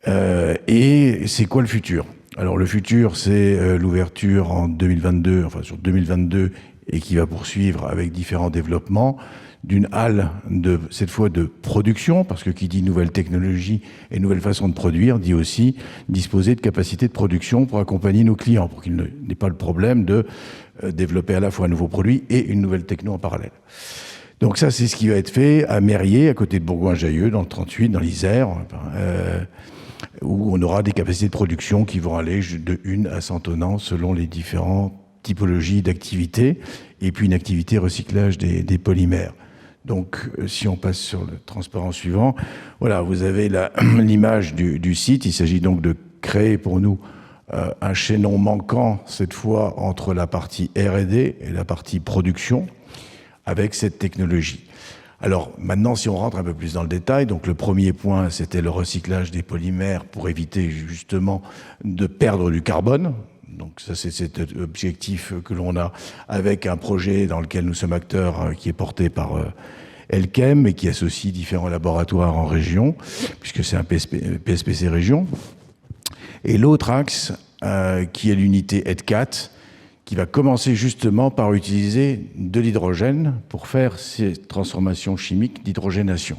Et c'est quoi le futur? Alors le futur, c'est l'ouverture en 2022, enfin sur 2022, et qui va poursuivre avec différents développements, d'une halle, cette fois de production, parce que qui dit nouvelle technologie et nouvelle façon de produire, dit aussi disposer de capacités de production pour accompagner nos clients, pour qu'ils n'aient pas le problème de développer à la fois un nouveau produit et une nouvelle techno en parallèle. Donc ça, c'est ce qui va être fait à Mérier, à côté de Bourgoin-Jallieu, dans le 38, dans l'Isère, où on aura des capacités de production qui vont aller de 1 à 100 tonnes selon les différentes typologies d'activités, et puis une activité recyclage des polymères. Donc, si on passe sur le transparent suivant, voilà, vous avez l'image du site. Il s'agit donc de créer pour nous un chaînon manquant, cette fois, entre la partie R&D et la partie production, avec cette technologie. Alors, maintenant, si on rentre un peu plus dans le détail, donc le premier point, c'était le recyclage des polymères pour éviter justement de perdre du carbone. Donc ça, c'est cet objectif que l'on a avec un projet dans lequel nous sommes acteurs, qui est porté par Elkem et qui associe différents laboratoires en région, puisque c'est un PSPC région. Et l'autre axe, qui est l'unité EDCAT, qui va commencer justement par utiliser de l'hydrogène pour faire ces transformations chimiques d'hydrogénation.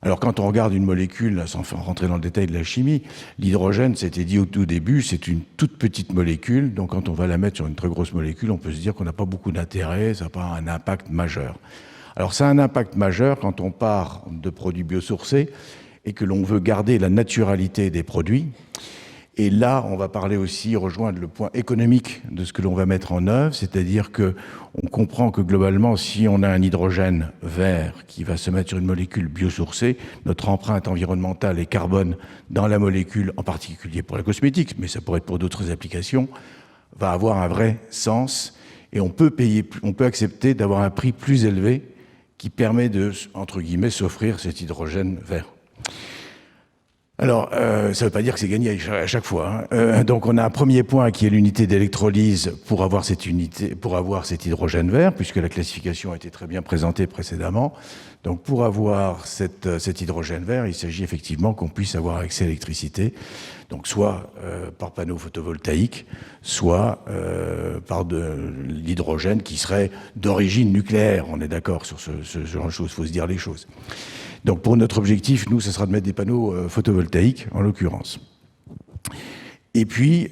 Alors quand on regarde une molécule, sans rentrer dans le détail de la chimie, l'hydrogène, c'était dit au tout début, c'est une toute petite molécule, donc quand on va la mettre sur une très grosse molécule, on peut se dire qu'on n'a pas beaucoup d'intérêt, ça n'a pas un impact majeur. Alors ça a un impact majeur quand on part de produits biosourcés et que l'on veut garder la naturalité des produits. Et là, on va parler aussi, rejoindre le point économique de ce que l'on va mettre en œuvre, c'est-à-dire qu'on comprend que globalement, si on a un hydrogène vert qui va se mettre sur une molécule biosourcée, notre empreinte environnementale et carbone dans la molécule, en particulier pour la cosmétique, mais ça pourrait être pour d'autres applications, va avoir un vrai sens. Et on peut accepter d'avoir un prix plus élevé qui permet de, entre guillemets, s'offrir cet hydrogène vert. Alors, ça ne veut pas dire que c'est gagné à chaque fois, hein. Donc, on a un premier point qui est l'unité d'électrolyse pour avoir cet hydrogène vert, puisque la classification a été très bien présentée précédemment. Donc, pour avoir cet hydrogène vert, il s'agit effectivement qu'on puisse avoir accès à l'électricité, donc soit par panneau photovoltaïque, soit par de l'hydrogène qui serait d'origine nucléaire. On est d'accord sur ce genre de choses, il faut se dire les choses. Donc pour notre objectif, nous, ce sera de mettre des panneaux photovoltaïques, en l'occurrence. Et puis,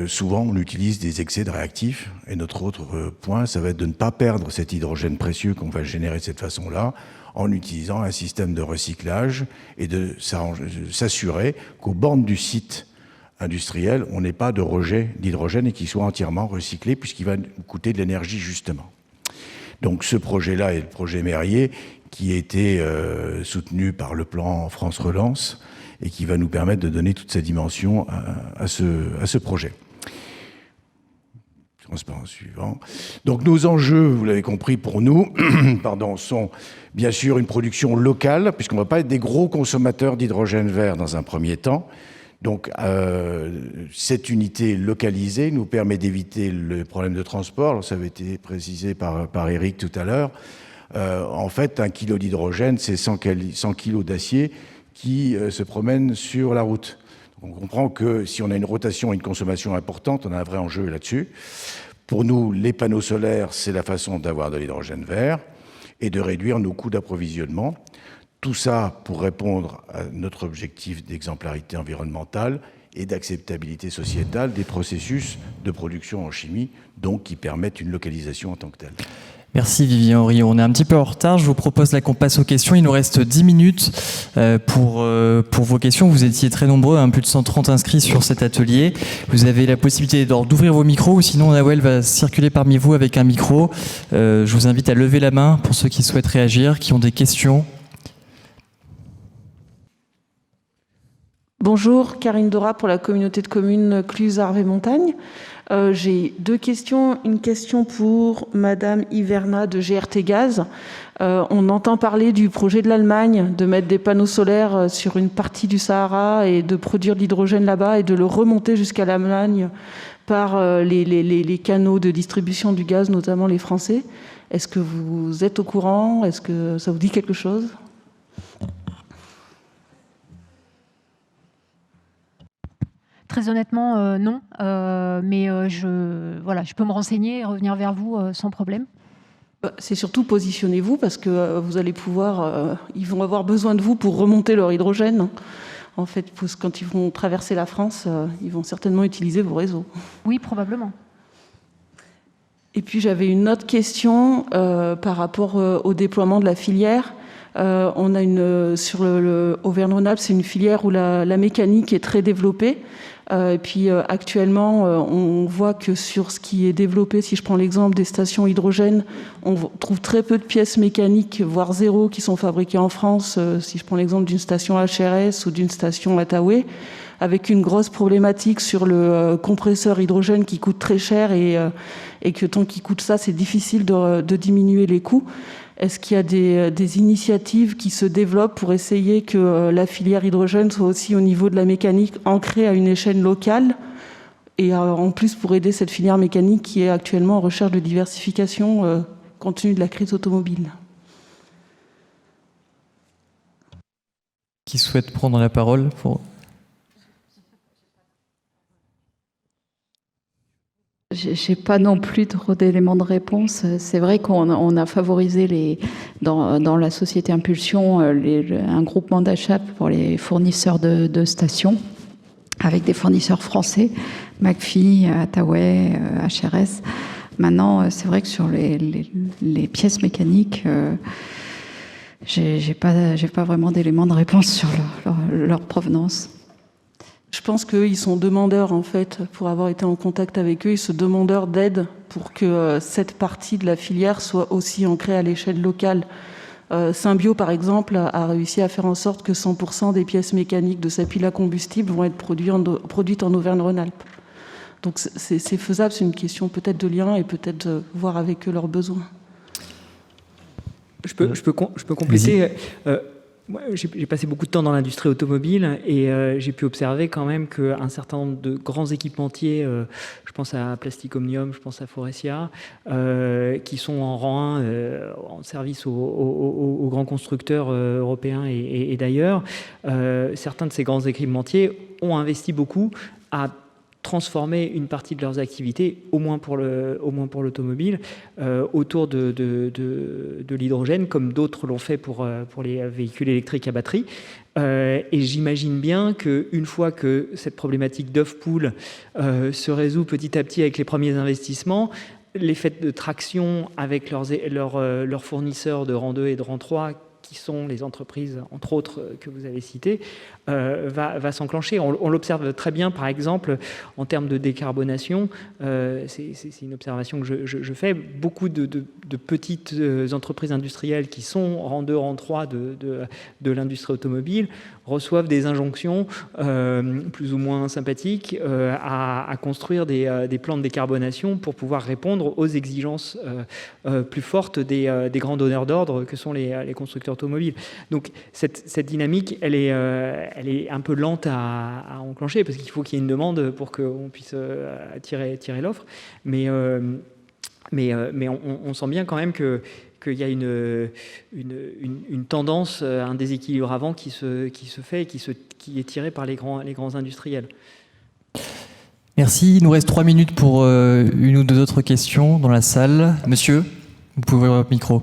souvent, on utilise des excès de réactifs. Et notre autre point, ça va être de ne pas perdre cet hydrogène précieux qu'on va générer de cette façon-là, en utilisant un système de recyclage et de s'assurer qu'aux bornes du site, industriel, on n'ait pas de rejet d'hydrogène et qu'il soit entièrement recyclé, puisqu'il va nous coûter de l'énergie, justement. Donc ce projet-là est le projet Mérier, qui a été soutenu par le plan France Relance et qui va nous permettre de donner toute sa dimension à ce projet. Transparent suivant. Donc nos enjeux, vous l'avez compris pour nous, sont bien sûr une production locale, puisqu'on ne va pas être des gros consommateurs d'hydrogène vert dans un premier temps. Donc cette unité localisée nous permet d'éviter le problème de transport. Alors, ça avait été précisé par Eric tout à l'heure. En fait, 1 kilo d'hydrogène, c'est 100 kilos d'acier qui se promènent sur la route. On comprend que si on a une rotation et une consommation importante, on a un vrai enjeu là-dessus. Pour nous, les panneaux solaires, c'est la façon d'avoir de l'hydrogène vert et de réduire nos coûts d'approvisionnement. Tout ça pour répondre à notre objectif d'exemplarité environnementale et d'acceptabilité sociétale des processus de production en chimie, donc qui permettent une localisation en tant que telle. Merci Vivien Henriot. On est un petit peu en retard. Je vous propose là qu'on passe aux questions. Il nous reste 10 minutes pour vos questions. Vous étiez très nombreux, plus de 130 inscrits sur cet atelier. Vous avez la possibilité d'ouvrir vos micros ou sinon Nawel va circuler parmi vous avec un micro. Je vous invite à lever la main pour ceux qui souhaitent réagir, qui ont des questions. Bonjour, Karine Dora pour la communauté de communes Cluse-Arve-et-Montagne. J'ai 2 questions. Une question pour Madame Iverna de GRT Gaz. On entend parler du projet de l'Allemagne de mettre des panneaux solaires sur une partie du Sahara et de produire de l'hydrogène là-bas et de le remonter jusqu'à l'Allemagne par les canaux de distribution du gaz, notamment les Français. Est-ce que vous êtes au courant? Est-ce que ça vous dit quelque chose? Très honnêtement, non. Mais je peux me renseigner et revenir vers vous sans problème. C'est surtout positionnez-vous parce que vous allez pouvoir... ils vont avoir besoin de vous pour remonter leur hydrogène. En fait, quand ils vont traverser la France, ils vont certainement utiliser vos réseaux. Oui, probablement. Et puis j'avais une autre question par rapport au déploiement de la filière. On a sur le Auvergne-Rhône-Alpes, c'est une filière où la mécanique est très développée. Et puis actuellement, on voit que sur ce qui est développé, si je prends l'exemple des stations hydrogène, on trouve très peu de pièces mécaniques, voire zéro, qui sont fabriquées en France. Si je prends l'exemple d'une station HRS ou d'une station Attaway, avec une grosse problématique sur le compresseur hydrogène qui coûte très cher et que tant qu'il coûte ça, c'est difficile de diminuer les coûts. Est-ce qu'il y a des initiatives qui se développent pour essayer que la filière hydrogène soit aussi au niveau de la mécanique ancrée à une échelle locale et en plus pour aider cette filière mécanique qui est actuellement en recherche de diversification compte tenu de la crise automobile? Qui souhaite prendre la parole pour... J'ai pas non plus trop d'éléments de réponse. C'est vrai qu'on a favorisé dans la société Impulsion un groupement d'achat pour les fournisseurs de stations avec des fournisseurs français, McPhy, Attaway, HRS. Maintenant, c'est vrai que sur les pièces mécaniques, j'ai pas vraiment d'éléments de réponse sur leur provenance. Je pense qu'ils sont demandeurs, en fait, pour avoir été en contact avec eux, ils sont demandeurs d'aide pour que cette partie de la filière soit aussi ancrée à l'échelle locale. Symbio, par exemple, a réussi à faire en sorte que 100% des pièces mécaniques de sa pile à combustible vont être produites en Auvergne-Rhône-Alpes. Donc c'est faisable, c'est une question peut-être de lien et peut-être voir avec eux leurs besoins. Je peux compléter. Moi, j'ai passé beaucoup de temps dans l'industrie automobile et j'ai pu observer quand même qu'un certain nombre de grands équipementiers, je pense à Plastic Omnium, je pense à Faurecia, qui sont en rang 1 en service aux grands constructeurs européens et d'ailleurs, certains de ces grands équipementiers ont investi beaucoup à transformer une partie de leurs activités, au moins pour l'automobile, autour de l'hydrogène, comme d'autres l'ont fait pour les véhicules électriques à batterie. Et j'imagine bien qu'une fois que cette problématique d'œuf-poule se résout petit à petit avec les premiers investissements, l'effet de traction avec leurs fournisseurs de rang 2 et de rang 3 qui sont les entreprises, entre autres, que vous avez citées, va s'enclencher. On l'observe très bien, par exemple, en termes de décarbonation. C'est une observation que je fais. Beaucoup de petites entreprises industrielles qui sont rang 2, rang 3 de l'industrie automobile reçoivent des injonctions plus ou moins sympathiques à construire des plans de décarbonation pour pouvoir répondre aux exigences plus fortes des grands donneurs d'ordre que sont les constructeurs automobiles. Donc cette dynamique, elle est un peu lente à enclencher parce qu'il faut qu'il y ait une demande pour qu'on puisse tirer l'offre. Mais on sent bien quand même qu'il y a une tendance, un déséquilibre avant qui se fait et qui est tiré par les grands industriels. Merci. Il nous reste 3 minutes pour une ou deux autres questions dans la salle. Monsieur, vous pouvez ouvrir votre micro.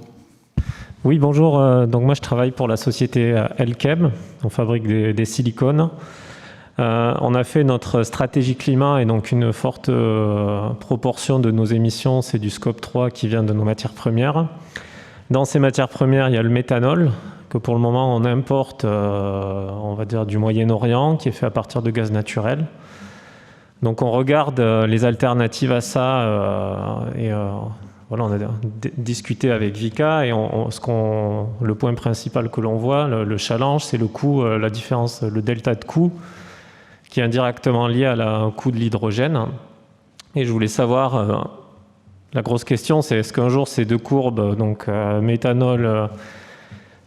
Oui, bonjour. Donc moi, je travaille pour la société Elkem. On fabrique des silicones. On a fait notre stratégie climat et donc une forte proportion de nos émissions, c'est du scope 3 qui vient de nos matières premières. Dans ces matières premières, il y a le méthanol que pour le moment on importe, on va dire du Moyen-Orient, qui est fait à partir de gaz naturel. Donc on regarde les alternatives à ça voilà, on a discuté avec Vika et le point principal que l'on voit, le challenge, c'est le coût, la différence, le delta de coût qui est indirectement lié au coût de l'hydrogène. Et je voulais savoir, la grosse question, c'est est-ce qu'un jour ces deux courbes, donc méthanol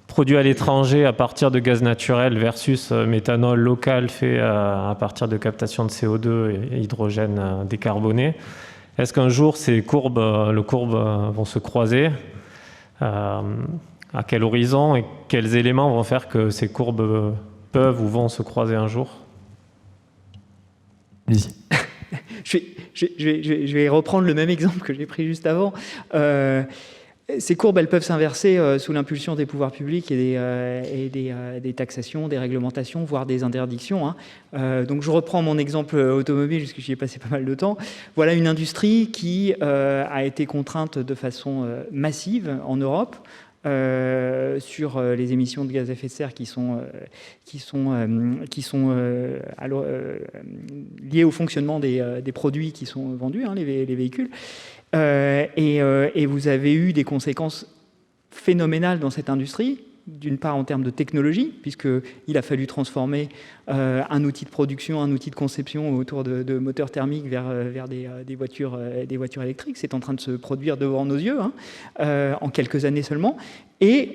produit à l'étranger à partir de gaz naturel versus méthanol local fait à partir de captation de CO2 et hydrogène décarboné, est-ce qu'un jour ces courbes vont se croiser? À quel horizon et quels éléments vont faire que ces courbes peuvent ou vont se croiser un jour? Allez-y. Je vais reprendre le même exemple que j'ai pris juste avant. Ces courbes, elles peuvent s'inverser sous l'impulsion des pouvoirs publics et des taxations, des réglementations, voire des interdictions. Donc je reprends mon exemple automobile, puisque j'y ai passé pas mal de temps. Voilà une industrie qui a été contrainte de façon massive en Europe sur les émissions de gaz à effet de serre qui sont liées au fonctionnement des produits qui sont vendus, les véhicules. Et vous avez eu des conséquences phénoménales dans cette industrie, d'une part en termes de technologie, puisqu'il a fallu transformer un outil de production, un outil de conception autour de moteurs thermiques vers des voitures électriques. C'est en train de se produire devant nos yeux, en quelques années seulement. Et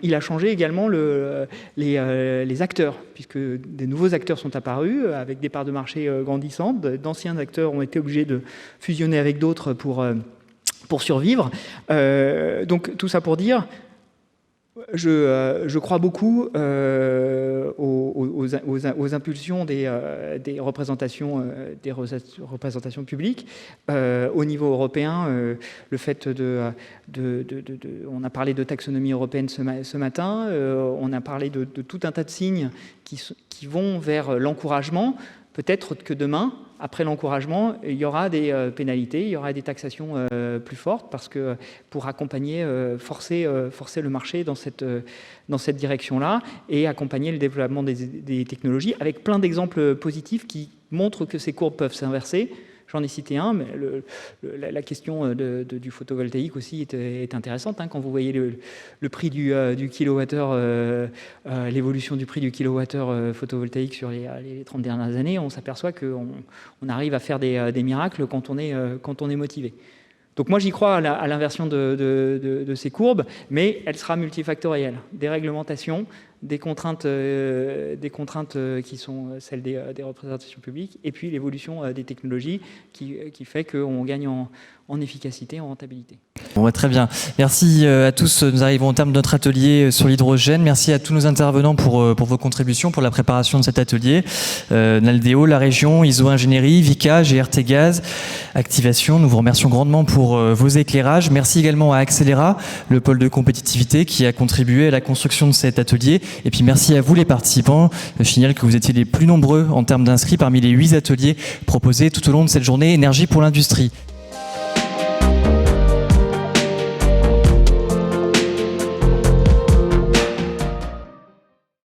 il a changé également les acteurs, puisque des nouveaux acteurs sont apparus avec des parts de marché grandissantes. D'anciens acteurs ont été obligés de fusionner avec d'autres pour survivre. Donc tout ça pour dire, je crois beaucoup aux impulsions des représentations publiques. Au niveau européen, le fait on a parlé de taxonomie européenne ce matin, on a parlé de tout un tas de signes qui vont vers l'encouragement. Peut-être que demain, après l'encouragement, il y aura des pénalités, il y aura des taxations plus fortes, parce que pour accompagner, forcer le marché dans cette direction-là et accompagner le développement des technologies, avec plein d'exemples positifs qui montrent que ces courbes peuvent s'inverser. J'en ai cité un, mais la question du photovoltaïque aussi est intéressante. Quand vous voyez le prix du kilowattheure, l'évolution du prix du kilowattheure photovoltaïque sur les 30 dernières années, on s'aperçoit qu'on arrive à faire des miracles quand on est motivé. Donc moi j'y crois à l'inversion de ces courbes, mais elle sera multifactorielle. Des réglementations, des contraintes qui sont celles des représentations publiques, et puis l'évolution des technologies qui fait qu'on gagne en efficacité, en rentabilité. Bon, très bien. Merci à tous. Nous arrivons au terme de notre atelier sur l'hydrogène. Merci à tous nos intervenants pour vos contributions, pour la préparation de cet atelier. Naldeo, la région, ISO Ingénierie, Vika, GRT Gaz, Activation. Nous vous remercions grandement pour vos éclairages. Merci également à Accélera, le pôle de compétitivité qui a contribué à la construction de cet atelier. Et puis merci à vous les participants. Je signale que vous étiez les plus nombreux en termes d'inscrits parmi les 8 ateliers proposés tout au long de cette journée Énergie pour l'industrie.